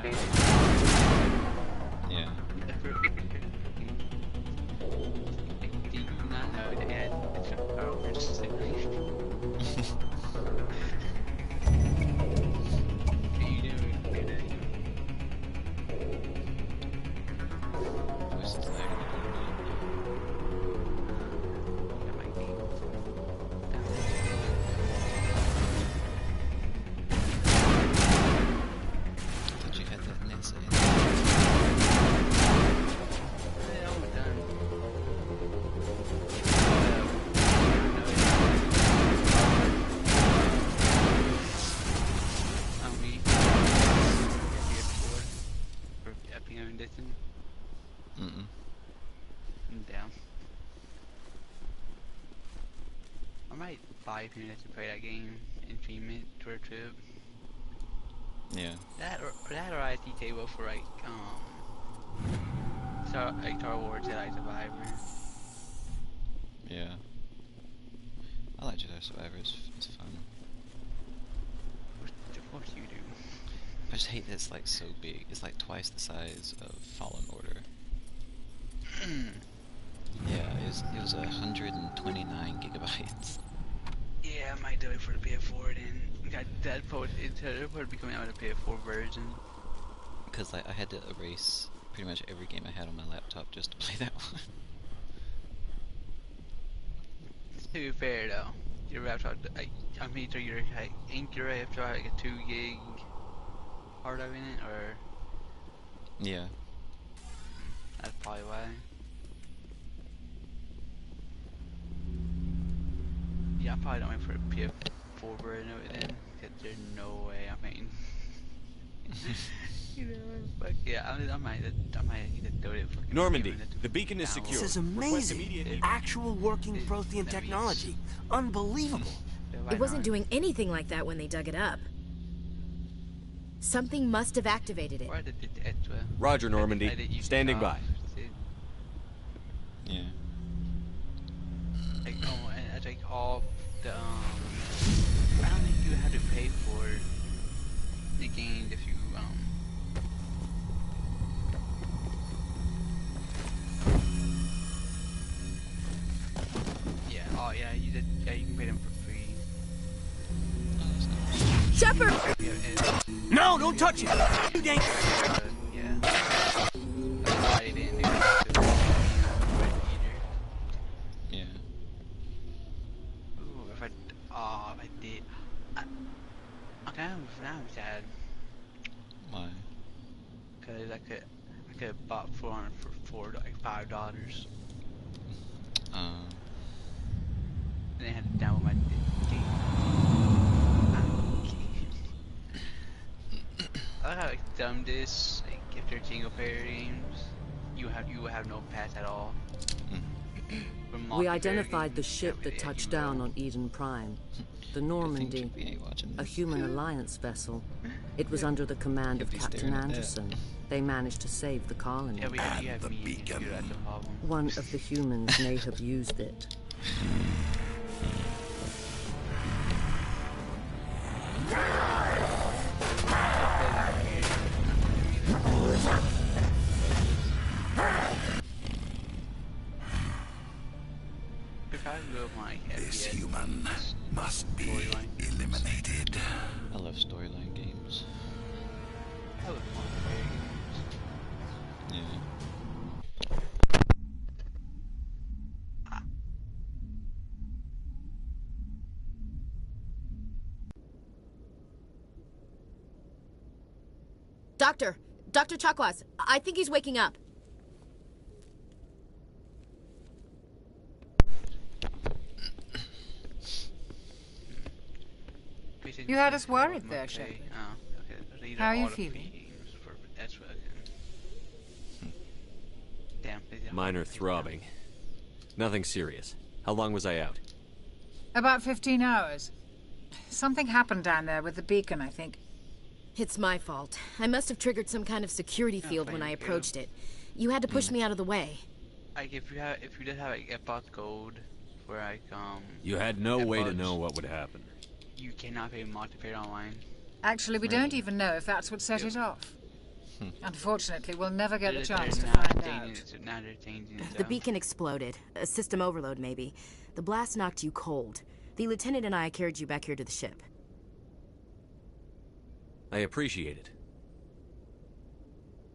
Yeah. Minutes to play that game in 3 minutes tour trip. Yeah. That or IT table for like Star Wars Jedi Survivor. Yeah. I like Jedi Survivor, it's fun. Of course you do. I just hate that it's like so big. It's like twice the size of Fallen Order. Yeah, it was 129 gigabytes. Yeah, I might do it for the PS4 then. That probably be coming out with a PS4 version. Because I had to erase pretty much every game I had on my laptop just to play that one. To be fair though, your laptop, I'm pretty sure your laptop like a 2 gig hard drive in it, or? Yeah. That's probably why. Yeah, I probably don't wait for a PS4 version of it then, because there's no way I mean. You know, but yeah, I might either do it. Normandy, the beacon is secure. This is amazing. Actual working Prothean technology. Unbelievable. It wasn't doing anything like that when they dug it up. Something must have activated it. Roger, Normandy. Standing by. Yeah. Like, and I take off the I don't think you have to pay for the game if you yeah, oh yeah, you can pay them for free. Shepard! No, don't touch it! You dang. Yeah. That's why they didn't do that. Yeah. Ooh, if I did. Okay, now I'm sad. Why? Cause I could have bought for $5. And they had to download my game. I like how like dumb this. Like if they're single player games, you have no pass at all. We identified the ship that touched down on Eden Prime. The Normandy, a human alliance vessel. It was under the command of Captain Anderson. They managed to save the colony. And the beacon. One of the humans may have used it. This human must be eliminated. I love storyline games. I love multiplayer games. Yeah. Dr. Chakwas, I think he's waking up. You had us worried there, Shepard. How are you feeling? Minor throbbing. Nothing serious. How long was I out? About 15 hours. Something happened down there with the beacon, I think. It's my fault. I must have triggered some kind of security field when I approached it. You had to push me out of the way. Like if you did have like Epoch Gold, where like You had no way to know what would happen. You cannot play multiplayer online. Actually, we don't even know if that's what set it off. Unfortunately, we'll never get the chance to find out. The beacon exploded. A system overload, maybe. The blast knocked you cold. The lieutenant and I carried you back here to the ship. I appreciate it.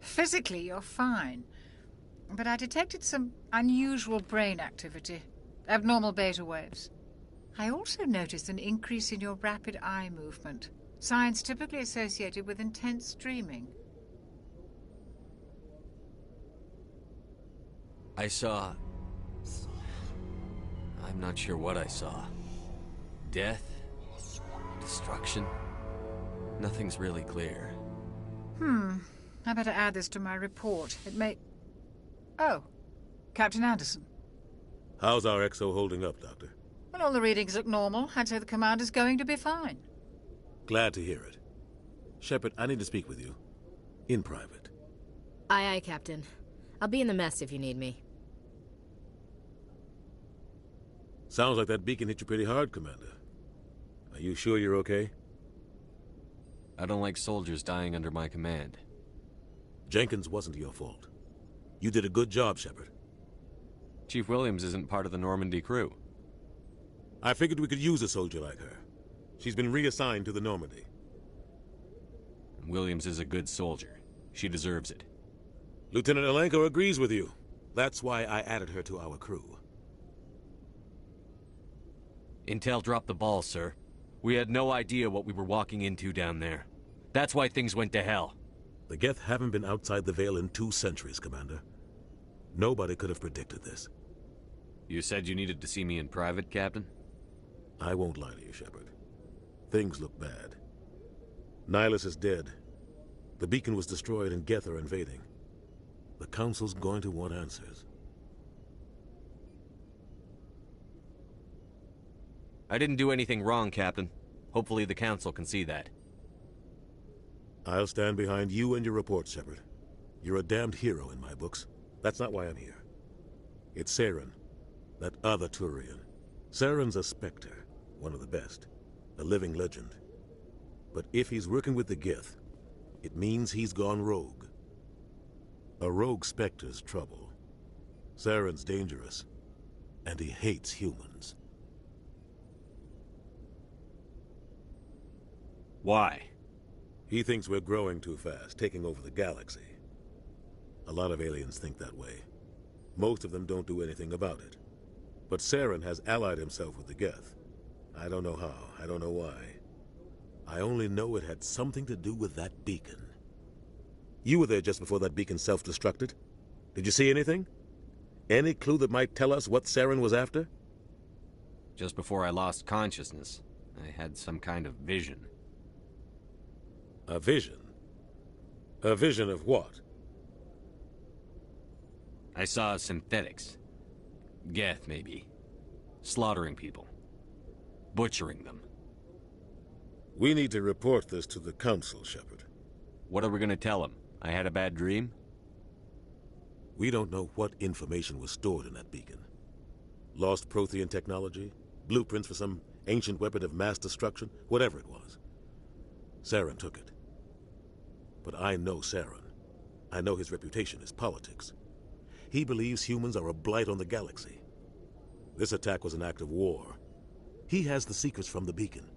Physically, you're fine. But I detected some unusual brain activity. Abnormal beta waves. I also noticed an increase in your rapid eye movement. Signs typically associated with intense dreaming. I saw... I'm not sure what I saw. Death? Destruction? Nothing's really clear. I better add this to my report. It may... Oh, Captain Anderson. How's our XO holding up, Doctor? Well, all the readings look normal. I'd say the commander's going to be fine. Glad to hear it. Shepard, I need to speak with you. In private. Aye, aye, Captain. I'll be in the mess if you need me. Sounds like that beacon hit you pretty hard, Commander. Are you sure you're okay? I don't like soldiers dying under my command. Jenkins wasn't your fault. You did a good job, Shepard. Chief Williams isn't part of the Normandy crew. I figured we could use a soldier like her. She's been reassigned to the Normandy. Williams is a good soldier. She deserves it. Lieutenant Alenko agrees with you. That's why I added her to our crew. Intel dropped the ball, sir. We had no idea what we were walking into down there. That's why things went to hell. The Geth haven't been outside the Veil in 2 centuries, Commander. Nobody could have predicted this. You said you needed to see me in private, Captain? I won't lie to you, Shepard. Things look bad. Nihilus is dead. The beacon was destroyed and Geth are invading. The Council's going to want answers. I didn't do anything wrong, Captain. Hopefully the Council can see that. I'll stand behind you and your report, Shepard. You're a damned hero in my books. That's not why I'm here. It's Saren, that other Turian. Saren's a Spectre, one of the best, a living legend. But if he's working with the Geth, it means he's gone rogue. A rogue Spectre's trouble. Saren's dangerous, and he hates humans. Why? He thinks we're growing too fast, taking over the galaxy. A lot of aliens think that way. Most of them don't do anything about it. But Saren has allied himself with the Geth. I don't know how, I don't know why. I only know it had something to do with that beacon. You were there just before that beacon self-destructed. Did you see anything? Any clue that might tell us what Saren was after? Just before I lost consciousness, I had some kind of vision. A vision? A vision of what? I saw synthetics. Geth, maybe. Slaughtering people. Butchering them. We need to report this to the Council, Shepard. What are we gonna tell them? I had a bad dream? We don't know what information was stored in that beacon. Lost Prothean technology? Blueprints for some ancient weapon of mass destruction? Whatever it was. Saren took it. But I know Saren. I know his reputation is politics. He believes humans are a blight on the galaxy. This attack was an act of war. He has the secrets from the beacon.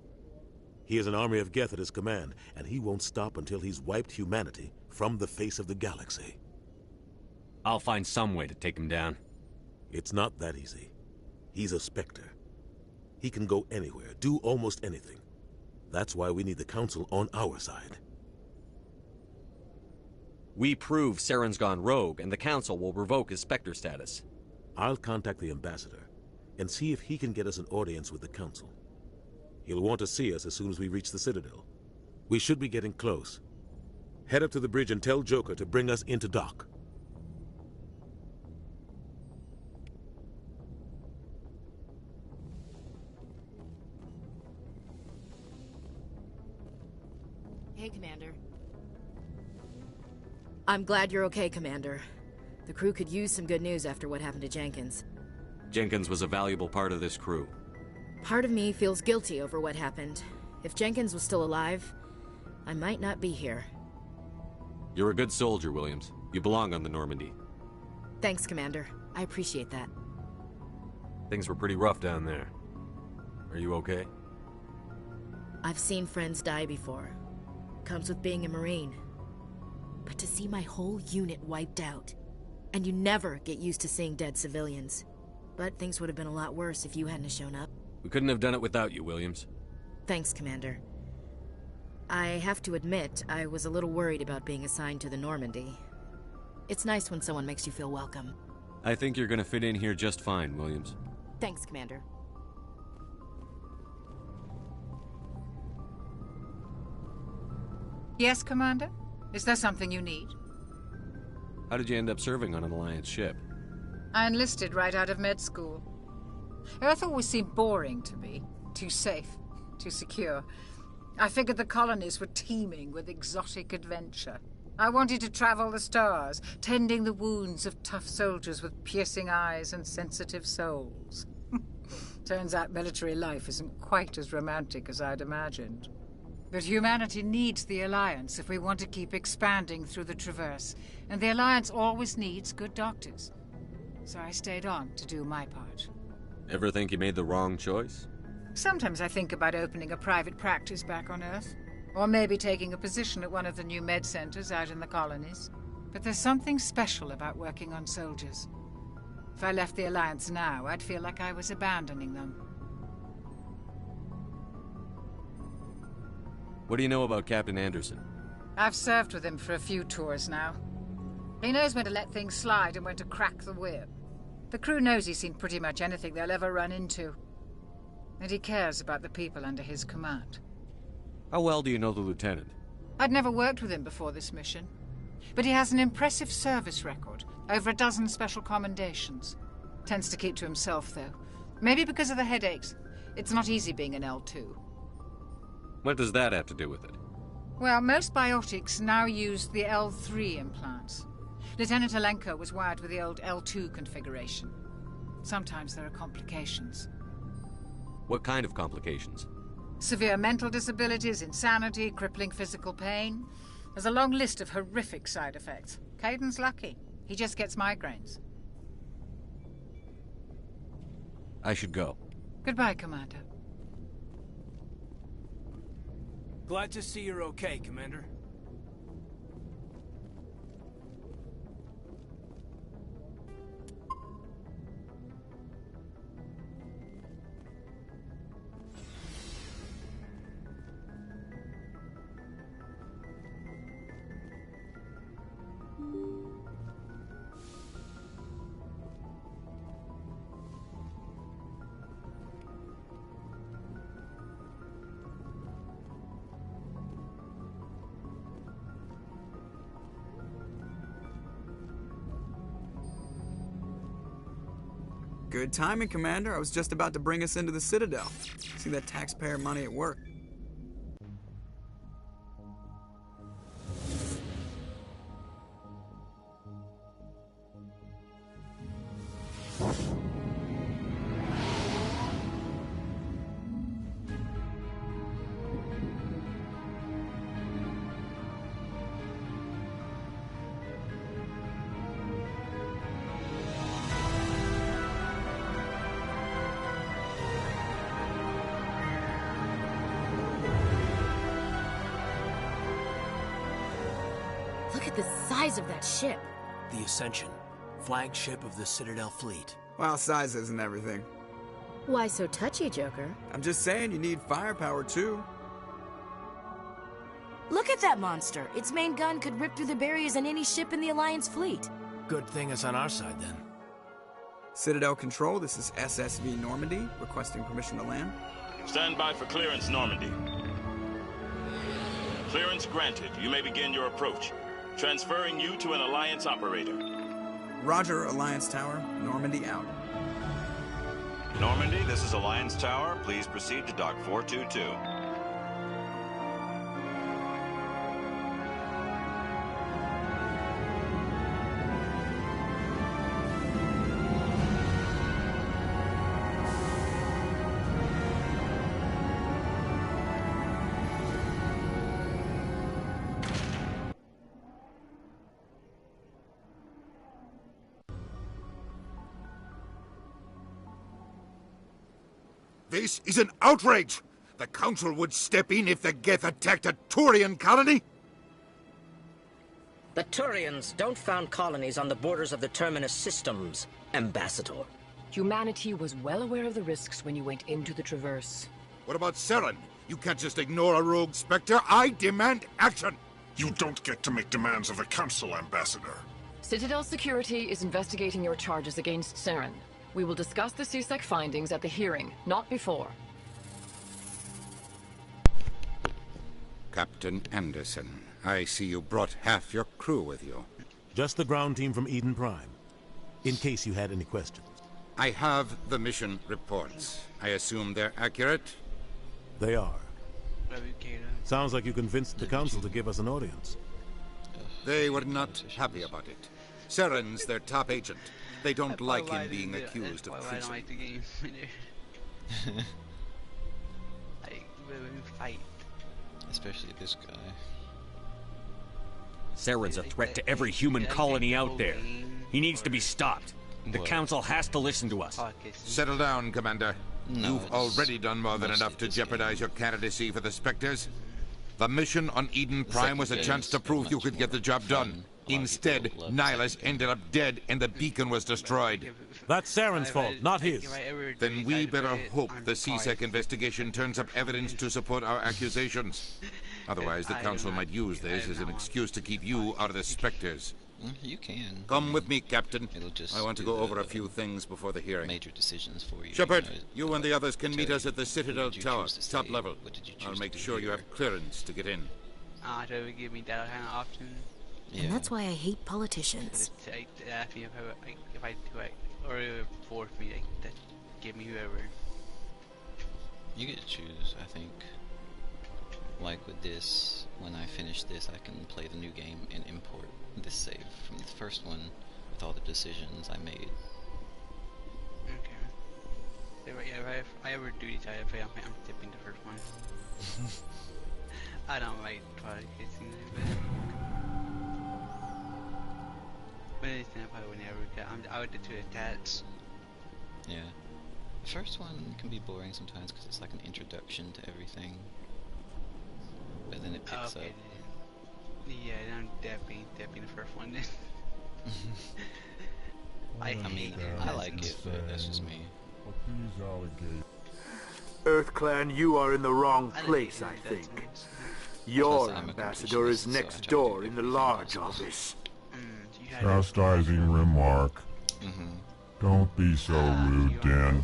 He has an army of Geth at his command, and he won't stop until he's wiped humanity from the face of the galaxy. I'll find some way to take him down. It's not that easy. He's a Spectre. He can go anywhere, do almost anything. That's why we need the Council on our side. We prove Saren's gone rogue, and the Council will revoke his Spectre status. I'll contact the Ambassador and see if he can get us an audience with the Council. He'll want to see us as soon as we reach the Citadel. We should be getting close. Head up to the bridge and tell Joker to bring us into dock. Hey, Commander. I'm glad you're okay, Commander. The crew could use some good news after what happened to Jenkins. Jenkins was a valuable part of this crew. Part of me feels guilty over what happened. If Jenkins was still alive, I might not be here. You're a good soldier, Williams. You belong on the Normandy. Thanks, Commander. I appreciate that. Things were pretty rough down there. Are you okay? I've seen friends die before. Comes with being a Marine. But to see my whole unit wiped out, and you never get used to seeing dead civilians. But things would have been a lot worse if you hadn't shown up. We couldn't have done it without you, Williams. Thanks, Commander. I have to admit, I was a little worried about being assigned to the Normandy. It's nice when someone makes you feel welcome. I think you're gonna fit in here just fine, Williams. Thanks, Commander. Yes, Commander? Is there something you need? How did you end up serving on an Alliance ship? I enlisted right out of med school. Earth always seemed boring to me. Too safe, too secure. I figured the colonies were teeming with exotic adventure. I wanted to travel the stars, tending the wounds of tough soldiers with piercing eyes and sensitive souls. Turns out military life isn't quite as romantic as I'd imagined. But humanity needs the Alliance if we want to keep expanding through the Traverse, and the Alliance always needs good doctors. So I stayed on to do my part. Ever think you made the wrong choice? Sometimes I think about opening a private practice back on Earth. Or maybe taking a position at one of the new med centers out in the colonies. But there's something special about working on soldiers. If I left the Alliance now, I'd feel like I was abandoning them. What do you know about Captain Anderson? I've served with him for a few tours now. He knows when to let things slide and when to crack the whip. The crew knows he's seen pretty much anything they'll ever run into. And he cares about the people under his command. How well do you know the lieutenant? I'd never worked with him before this mission. But he has an impressive service record. Over a dozen special commendations. Tends to keep to himself, though. Maybe because of the headaches. It's not easy being an L2. What does that have to do with it? Well, most biotics now use the L3 implants. Lieutenant Alenko was wired with the old L2 configuration. Sometimes there are complications. What kind of complications? Severe mental disabilities, insanity, crippling physical pain. There's a long list of horrific side effects. Caden's lucky. He just gets migraines. I should go. Goodbye, Commander. Glad to see you're okay, Commander. Good timing, Commander. I was just about to bring us into the Citadel. See that taxpayer money at work. Look at the size of that ship. The Ascension, flagship of the Citadel fleet. Well, size isn't everything. Why so touchy, Joker? I'm just saying you need firepower, too. Look at that monster. Its main gun could rip through the barriers in any ship in the Alliance fleet. Good thing it's on our side, then. Citadel Control, this is SSV Normandy, requesting permission to land. Stand by for clearance, Normandy. Clearance granted. You may begin your approach. Transferring you to an Alliance operator. Roger, Alliance Tower. Normandy out. Normandy, this is Alliance Tower. Please proceed to Dock 422. This is an outrage! The Council would step in if the Geth attacked a Turian colony? The Turians don't found colonies on the borders of the Terminus systems, Ambassador. Humanity was well aware of the risks when you went into the Traverse. What about Saren? You can't just ignore a rogue Spectre. I demand action! You don't get to make demands of the Council, Ambassador. Citadel Security is investigating your charges against Saren. We will discuss the CSEC findings at the hearing, not before. Captain Anderson, I see you brought half your crew with you. Just the ground team from Eden Prime, in case you had any questions. I have the mission reports. I assume they're accurate? They are. Sounds like you convinced the Council to give us an audience. They were not happy about it. Saren's their top agent. They don't like him being accused of treason. I don't like the game. Fight. Especially this guy. Saren's a threat to every human colony out there. He needs to be stopped. The Council has to listen to us. Settle down, Commander. No, You've already done more than enough to jeopardize your candidacy for the Spectres. The mission on Eden Prime was a chance to prove you could get the job done. Instead, Nihilus ended up dead and the beacon was destroyed. That's Saren's fault, not his. Then we better hope the CSEC investigation turns up evidence to support our accusations. Otherwise, the Council might use this as an excuse to keep you out of the Spectres. You can. Come with me, Captain. I want to go over a few things before the hearing. Major decisions for you. Shepard, you and the others can meet us at the Citadel Tower, top level. I'll make sure you have clearance to get in. Don't give me that kind of option. And that's why I hate politicians. If I do it, or force me, that give me whoever. You get to choose, I think. Like with this, when I finish this, I can play the new game and import this save from the first one with all the decisions I made. Okay. If I ever do decide to play, I'm tipping the first one. I don't like product kissing it, but it's not probably whenever I would do two attacks. Yeah. The first one can be boring sometimes because it's like an introduction to everything. But then it picks up. Yeah, I'm definitely the first one then. I mean, I like it, but that's just me. EarthClan, you are in the wrong place, I think. Your ambassador is next door in the large office. Chastising remark. Don't be so rude, Dan.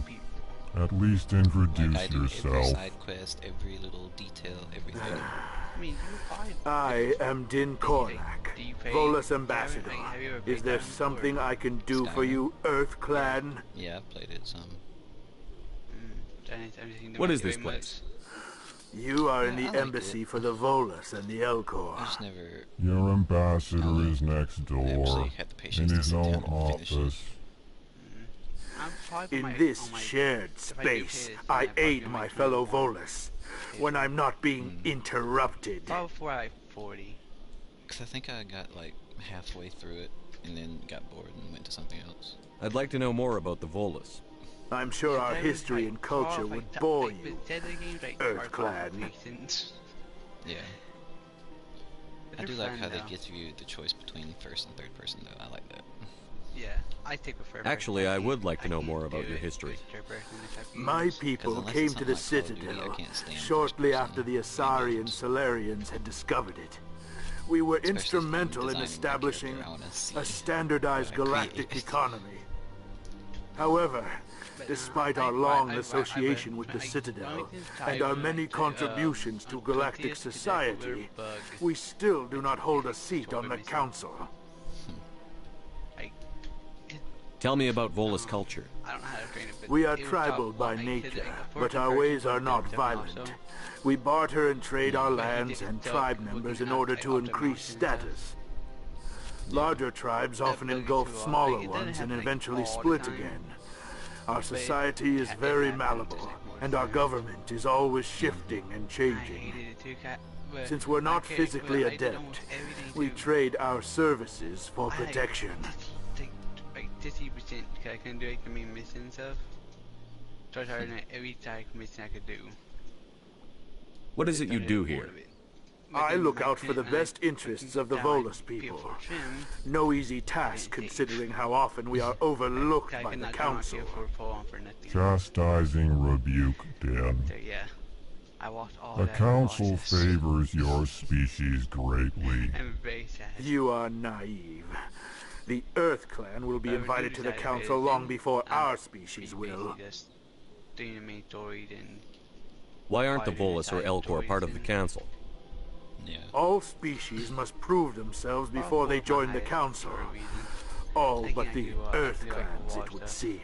At least introduce yourself. Every side quest, every little detail, everything. I am Din Korlak, Volus Ambassador. Is there something I can do for you, EarthClan? Yeah, I've played it some. What is this place? You are in the embassy for the Volus and the Elcor. Your ambassador is next door, in his own office. In this shared space, I aid my fellow Volus when I'm not being interrupted. Before I 40. Because I think I got like halfway through it and then got bored and went to something else. I'd like to know more about the Volus. I'm sure our history and culture would bore you, EarthClan. Yeah. I do like how they give you the choice between first and third person though, I like that. Yeah, I take prefer. Actually, I would like to know more about your history. My people came to the Citadel shortly after the Asari and Solarians had discovered it. We were instrumental in establishing a standardized galactic economy. However, despite our long association with the Citadel and our many contributions to galactic society, we still do not hold a seat on the Council. Tell me about Volus culture. We are tribal by nature, but our ways are not violent. We barter and trade our lands and tribe members in order to increase status. Larger tribes often engulf smaller ones and eventually split again. Our society is very malleable, and our government is always shifting and changing. Since we're not physically adept, we trade our services for protection. 50%, I can do it, I mean, mission stuff. So I tried every type of mission I could do. What is it you do here? I look out for the best interests of the Volus people. No easy task considering how often we are overlooked by the Council. Chastising rebuke, Den. The Council favors your species greatly. You are naive. The Earth Clan will be invited to the Council long before our species will. Why aren't the Volus or Elcor part of the Council? Yeah. All species must prove themselves before they join the Council. All but the Earth Clans, it would seem.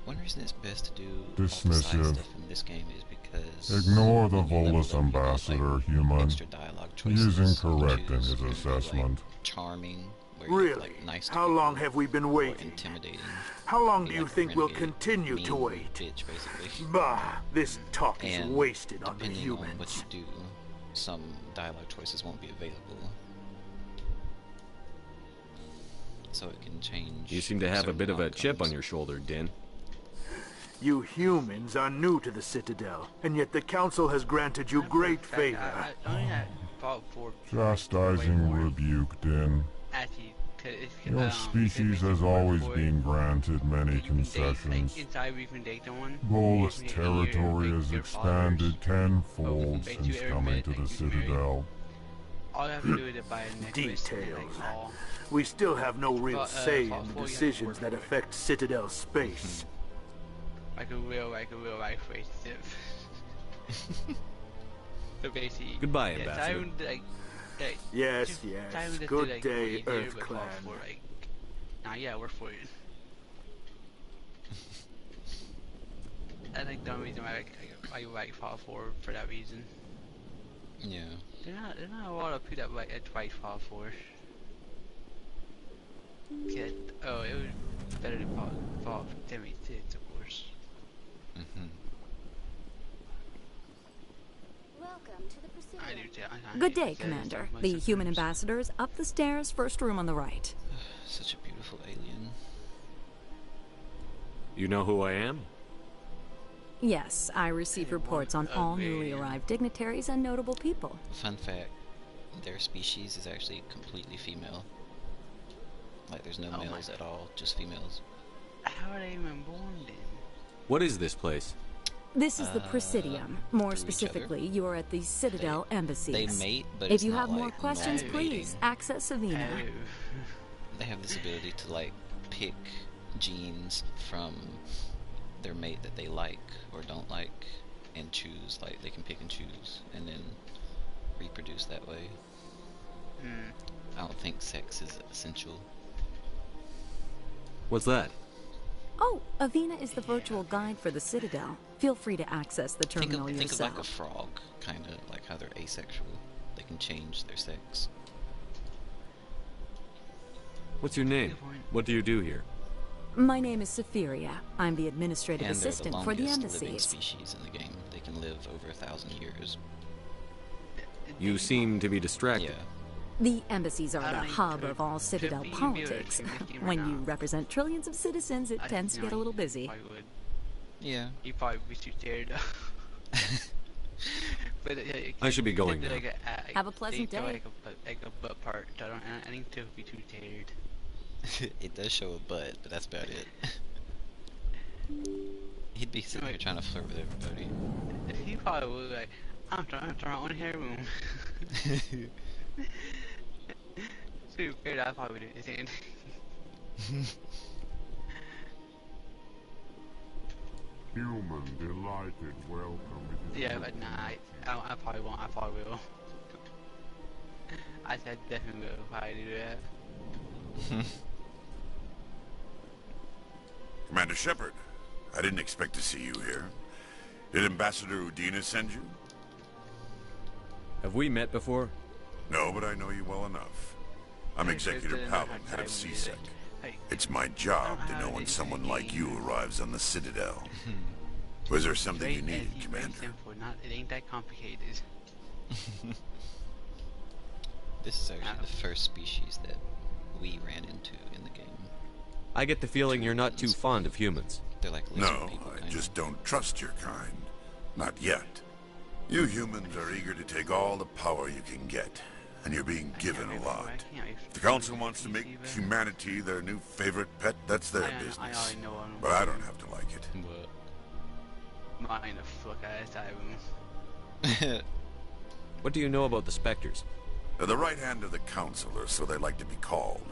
One reason it's best to do dismissive. All the side stuff in this game is because ignore the Volus ambassador, human. He is incorrect in his assessment. Charming. Really? Nice How long have we been waiting? Intimidating. How long do you think we'll continue to wait? Bitch, basically. Bah, this talk is wasted on the humans. On what you do, some dialogue choices won't be available. So it can change. You seem to have a bit of a chip on your shoulder, Din. You humans are new to the Citadel, and yet the Council has granted you great favor. Chastising rebuke, Din. Your species has always been granted many concessions. Volus territory has expanded tenfold since coming to the Citadel. Details. We still have no real say in the decisions that affect Citadel space. Like a real life racism. So basically, goodbye, Ambassador. Yes. Good day, Earth Clan. Nah, yeah, we're for it. I think the only reason I like Fallout 4 for that reason. Yeah. There's not a lot of people that like Fallout 4. Yeah, oh, it was better than Fallout 76, of course. Welcome to the Presidium. Good day, Commander. The human ambassador is up the stairs, first room on the right. Such a beautiful alien. You know who I am? Yes, I receive reports on all newly arrived dignitaries and notable people. Fun fact, their species is actually completely female. Like, there's no males at all, just females. How are they even born then? What is this place? This is the Presidium. More specifically, you are at the Citadel embassies. They mate, but if you have more questions, please access Avina. They have this ability to, like, pick genes from their mate that they like or don't like and choose. Like, they can pick and choose and then reproduce that way. I don't think sex is essential. What's that? Oh, Avina is the virtual guide for the Citadel. Feel free to access the terminal yourself. Think of like a frog, kind of like how they're asexual. They can change their sex. What's your name? What do you do here? My name is Sephiria. I'm the administrative assistant for the living embassies. Species in the game. They can live over 1,000 years. You seem to be distracted. Yeah. The embassies are the hub of all Citadel politics. When you represent trillions of citizens, it tends to get a little busy. Yeah. You probably be too tired. But I should be going now. Have a pleasant day. Like a butt part. I think to be too tired. It does show a butt, but that's about it. He'd be sitting here trying to flirt with everybody. He probably would like, I'm trying on hair room. Too fair, I probably do the same. Human, delighted, welcome. Yeah, but nah, I probably won't. I probably will. I said definitely will probably do that. Commander Shepard, I didn't expect to see you here. Did Ambassador Udina send you? Have we met before? No, but I know you well enough. I'm Executor Palom, head of CSEC. It's my job to know when someone like you arrives on the Citadel. Was there something you needed, Commander? It ain't that complicated. This is actually the first species that we ran into in the game. I get the feeling you're not too fond of humans. They're like no, I just don't trust your kind. Not yet. You humans are eager to take all the power you can get, and you're being given a lot. If the Council wants to make humanity their new favorite pet, that's their business. But I don't have to like it. Mine a fuck ass What do you know about the Spectres? They're the right hand of the Council, or so they like to be called.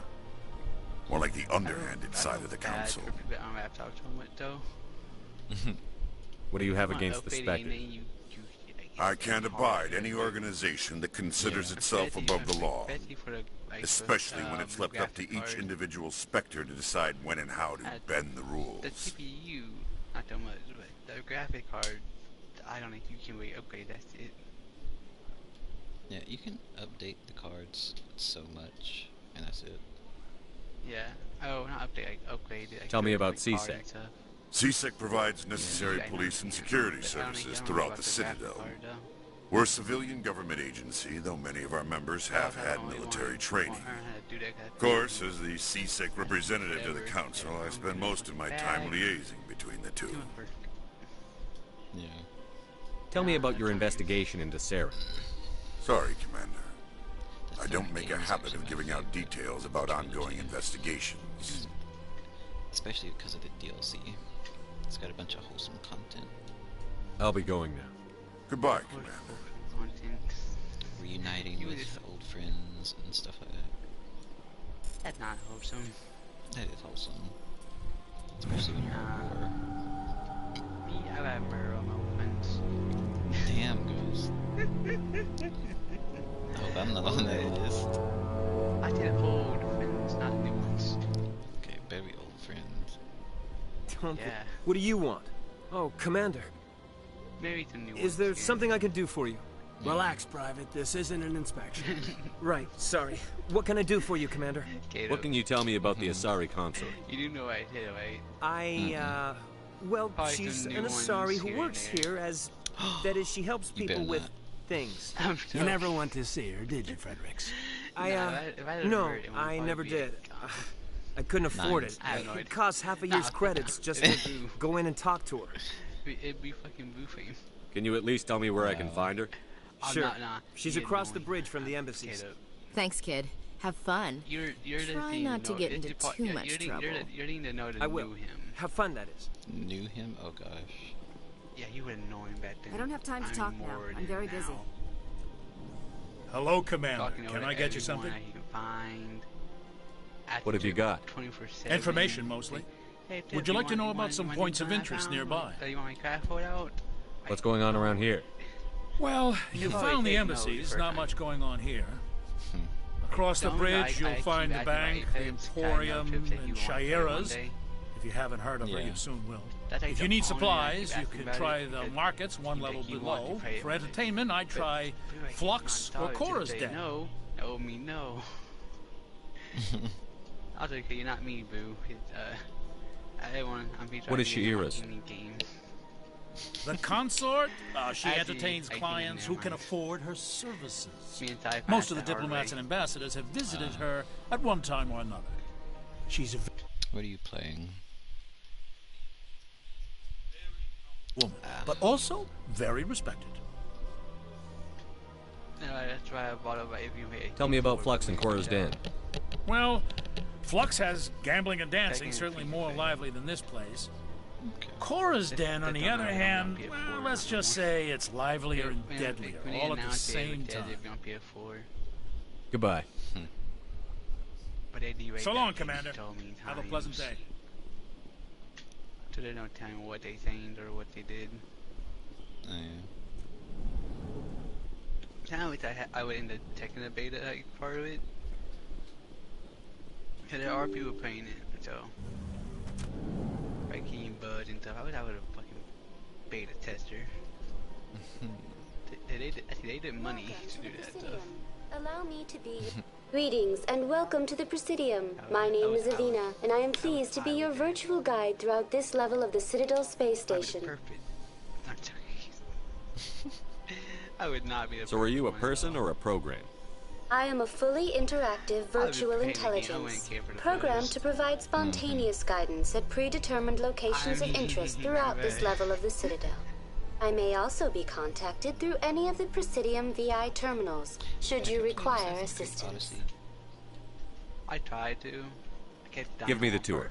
More like the underhanded side of the Council. What do you have against the Spectres? I can't abide any organization that considers itself above the law. Especially when it's left up to each individual Spectre to decide when and how to bend the rules. The CPU, not so much, but the graphic card, I don't think you can really upgrade, that's it. Yeah, you can update the cards so much, and that's it. Yeah. Oh, not update, like upgrade it. Like Tell me about CSEC. CSEC provides necessary police and security services throughout the Citadel. We're a civilian government agency, though many of our members have had military training. Of course, as the CSEC representative to the Council, I spend most of my time liaising between the two. Yeah. Tell me about your investigation into Saren. Sorry, Commander. I don't make a habit of giving out details about ongoing investigations. Especially because of the DLC. It's got a bunch of wholesome content. I'll be going now. Goodbye, Commander. Reuniting with old friends and stuff like that. That's not wholesome. That is wholesome. Especially when you're at war. Yeah, I remember all my friends. Damn, Ghost. I hope I'm not on that list. I did old friends, not new ones. Okay, very old friends. Yeah. What do you want? Oh, Commander. Maybe some new ones. Is there something I can do for you? Relax, Private. This isn't an inspection. Right, sorry. What can I do for you, Commander? What can you tell me about the Asari consort? You do know I did, right? Well, she's an Asari who works here as... that is, she helps people with things. You never went to see her, did you, Fredericks? No, I never did. I couldn't afford it. It costs half a year's credits just to go in and talk to her. It'd be fucking boofing. Can you at least tell me where I can find her? Sure. She's across the bridge from the embassies. Thanks, kid. Have fun. Try not to get into too much trouble. You need to know to I will. know him. Have fun, that is. Knew him? Oh gosh. Yeah, you would know him back then. I don't have time to talk now. I'm very busy. Hello, Commander. Can I get you something? What have you got? Information, mostly. Would you like to know about some points of interest nearby? What's going on around here? Well, you found the embassies. Not much going on here. Across the bridge, you'll find the bank, the Emporium, and Shayera's. If you haven't heard of her, you soon will. If you need supplies, you can try the markets one level below. For entertainment, I'd try Flux or Cora's Den. No, me no. I'll take you, not me, boo. What is Shayera's? The consort? She entertains clients who can afford her services. Most of the diplomats and ambassadors have visited her at one time or another. She's a... What are you playing? Woman, but also very respected. That's why I bought it. If you Tell me about Flux and Cora's Den. Well, Flux has gambling and dancing, certainly more lively than this place. Cora's Den, on the other hand, well, let's just say it's livelier and deadlier, all at the same time. Goodbye. So long, Commander. Have a pleasant day. So they don't tell me what they think or what they did. Oh, yeah. Kind of wish I would end up taking the beta like, part of it. Because there are people playing it, so. Like King Bud and stuff. I wish I would have fucking beta tester. they did money to do that stuff. Allow me to be... Greetings and welcome to the Presidium. My name is Avina, and I am pleased to be your virtual guide throughout this level of the Citadel Space Station. I would not be a So are you a person or a program? I am a fully interactive virtual intelligence, programmed to provide spontaneous guidance at predetermined locations of interest throughout this level of the Citadel. I may also be contacted through any of the Presidium VI terminals, should you require assistance. I tried to. Give me the tour.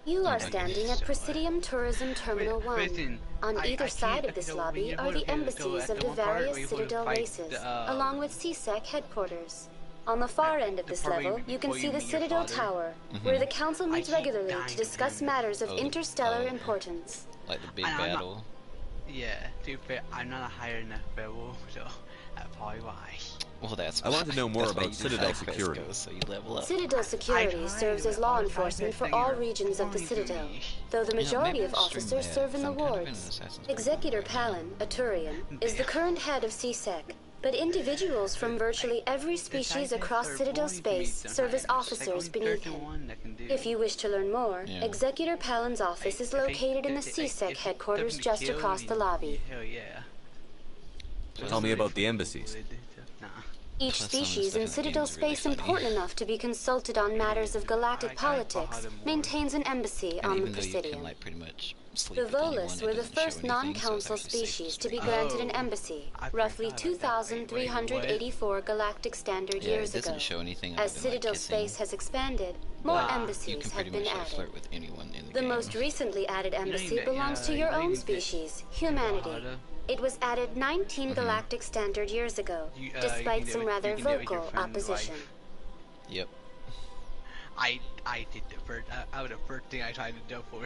You are standing at Presidium Tourism Terminal 1. On either side of this lobby are the embassies of the various Citadel races, along with CSEC headquarters. On the far end of this level, you can see the Citadel Tower, where the Council meets regularly to discuss matters of interstellar importance. Like the big battle? Yeah, to be fair, I'm not a higher enough level, so that's probably why. Well, that's I want to know more about Citadel security. So you level up. Citadel security serves as law enforcement for all regions of the Citadel, though the majority of officers serve in the wards. Executor Palin, a Turian, is the current head of CSEC, but individuals from virtually every species across Citadel space serve as officers beneath him. If you wish to learn more, Executor Palin's office is located in the CSEC headquarters just across the lobby. Tell me about the embassies. Each species in Citadel space important enough to be consulted on matters of galactic politics maintains an embassy on the Presidium. The Volus were the first non-council species to be granted an embassy, roughly 2,384 galactic standard years ago. As Citadel space has expanded, more embassies have been added. The most recently added embassy belongs to your own species, humanity. It was added 19 galactic standard years ago, despite some rather vocal opposition. Yep. I did the first, out of first thing I tried to do for.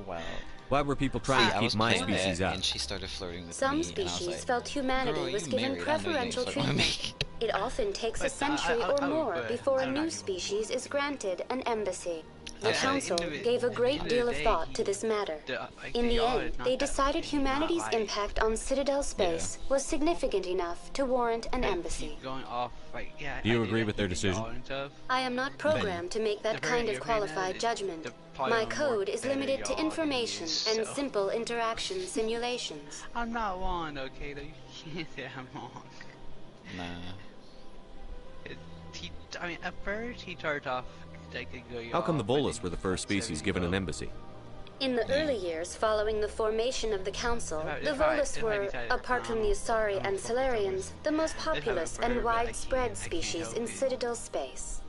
Wow. Why were people trying to keep my species out? And she started flirting with Some me, species like, felt humanity was given preferential treatment. It often takes a century or more before a new species is granted an embassy. The Council gave a great deal of thought to this matter. In the end, they decided humanity's impact on Citadel space was significant enough to warrant an embassy. Do you agree with their decision? I am not programmed to make that kind of qualified judgment. My code is limited to information and simple interaction simulations. I'm not one, okay? You can't say I'm wrong. Nah. I mean, at first he started off. How come the Volus were the first species given an embassy? In the early years following the formation of the Council, the Volus were, apart from the Asari and Solarians, the most populous and widespread species in Citadel space.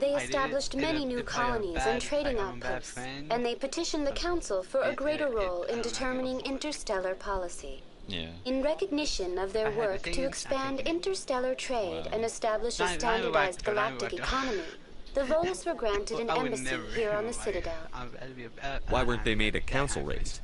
They established many new colonies and trading outposts, and they petitioned the Council for a greater role in determining interstellar policy. In recognition of their work to expand interstellar trade and establish a standardized galactic economy, the Volus were granted an embassy here on the Citadel. Why weren't they made a council race?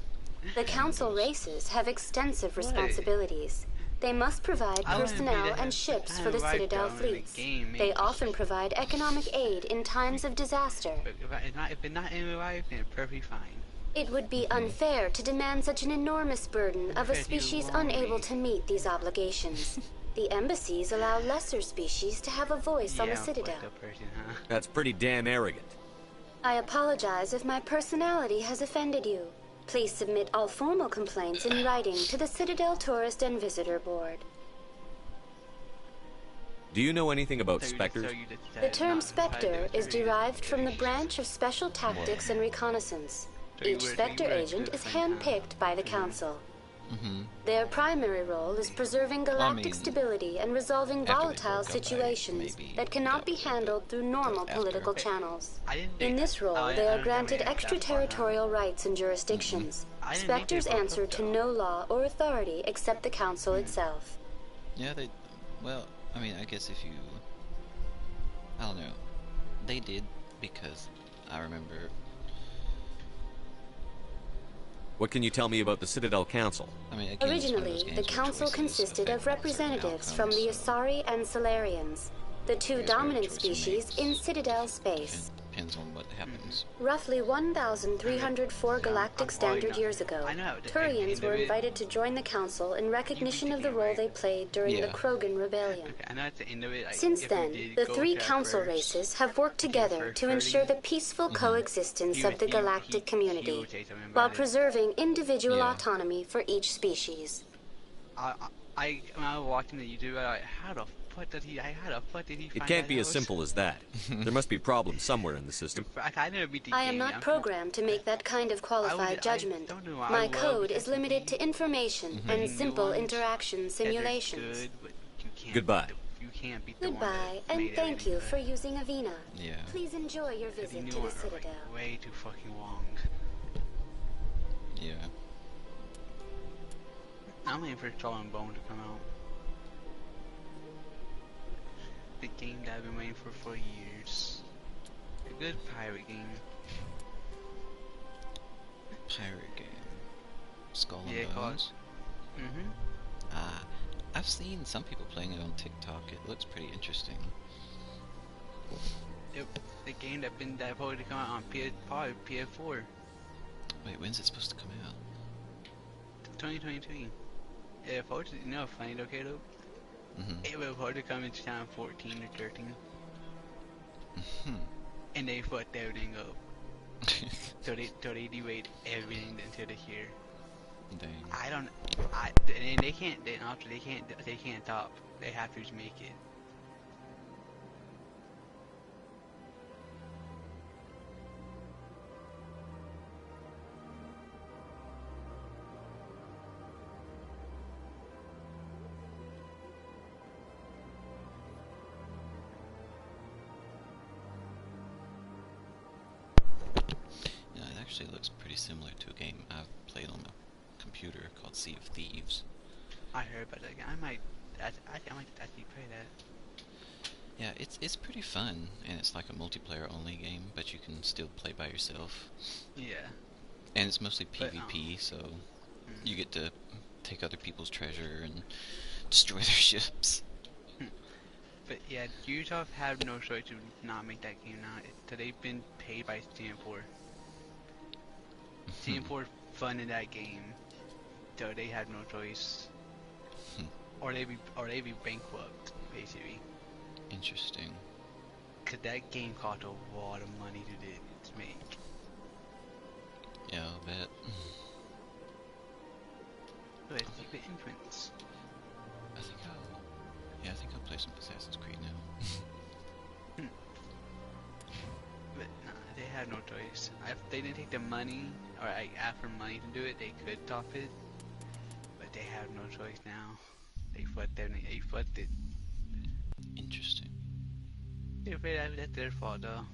The council races have extensive responsibilities. They must provide personnel and ships for the Citadel fleets. They often provide economic aid in times of disaster. It would be unfair to demand such an enormous burden of a species unable to meet these obligations. The embassies allow lesser species to have a voice on the Citadel. That's pretty damn arrogant. I apologize if my personality has offended you. Please submit all formal complaints in writing to the Citadel Tourist and Visitor Board. Do you know anything about Spectres? The term Spectre is derived from the branch of Special Tactics and Reconnaissance. Each Spectre agent is handpicked by the Council. Their primary role is preserving galactic stability and resolving volatile situations that cannot be handled through normal political channels. In this role, they are granted extraterritorial rights and jurisdictions. Spectres answer to no law or authority except the Council itself. Yeah, well, I mean, I guess if you... I don't know. They did, because I remember... What can you tell me about the Citadel Council? I mean, again, originally, the Council consisted of representatives from the Asari and Solarians, the two dominant species in Citadel space. Depends on what happens. Roughly 1,304 galactic standard years ago, Turians were invited to join the Council in recognition of the role they played during the Krogan Rebellion. Since then, the three Council races have worked together to ensure the peaceful coexistence of the galactic community, while preserving individual autonomy for each species. When I was watching the YouTube, how the It can't be as simple as that. There must be problems somewhere in the system. I am not programmed to make that kind of qualified judgment. My code is limited to information and simple interaction simulations. Goodbye. Goodbye, and thank you for using Avina. Yeah. Please enjoy your visit to the Citadel. Way too fucking long. Yeah. I'm waiting for Skull and Bone to come out. The game that I've been waiting for years. A good pirate game. Pirate game. Skull and Bones? I've seen some people playing it on TikTok. It looks pretty interesting. The game that probably to come out on PS4. Wait, when's it supposed to come out? 2023. Yeah, fortunately, you know, funny though, Kato. It will probably come in 2014 or 13. And they fucked everything up. so they delayed everything until this year. Dang. And they can't top. They have to just make it. Yeah, it actually looks pretty similar to a game I've played on a computer called Sea of Thieves. I heard about that game. I might actually play that. Yeah, it's pretty fun, and it's like a multiplayer only game, but you can still play by yourself. Yeah. And it's mostly PvP, so you get to take other people's treasure and destroy their ships. But yeah, Ubisoft have no choice to not make that game now. So they've been paid by CM4. CM4 funded that game, so they have no choice. Or they be bankrupt, basically. Interesting. Cause that game cost a lot of money to make. Yeah, I'll bet. But Secret Entrance. I think I'll play some Assassin's Creed now. But nah, they had no choice. If they didn't take the money, or ask for money to do it, they could top it. But they have no choice now. They fucked it. Interesting. That's their fault though.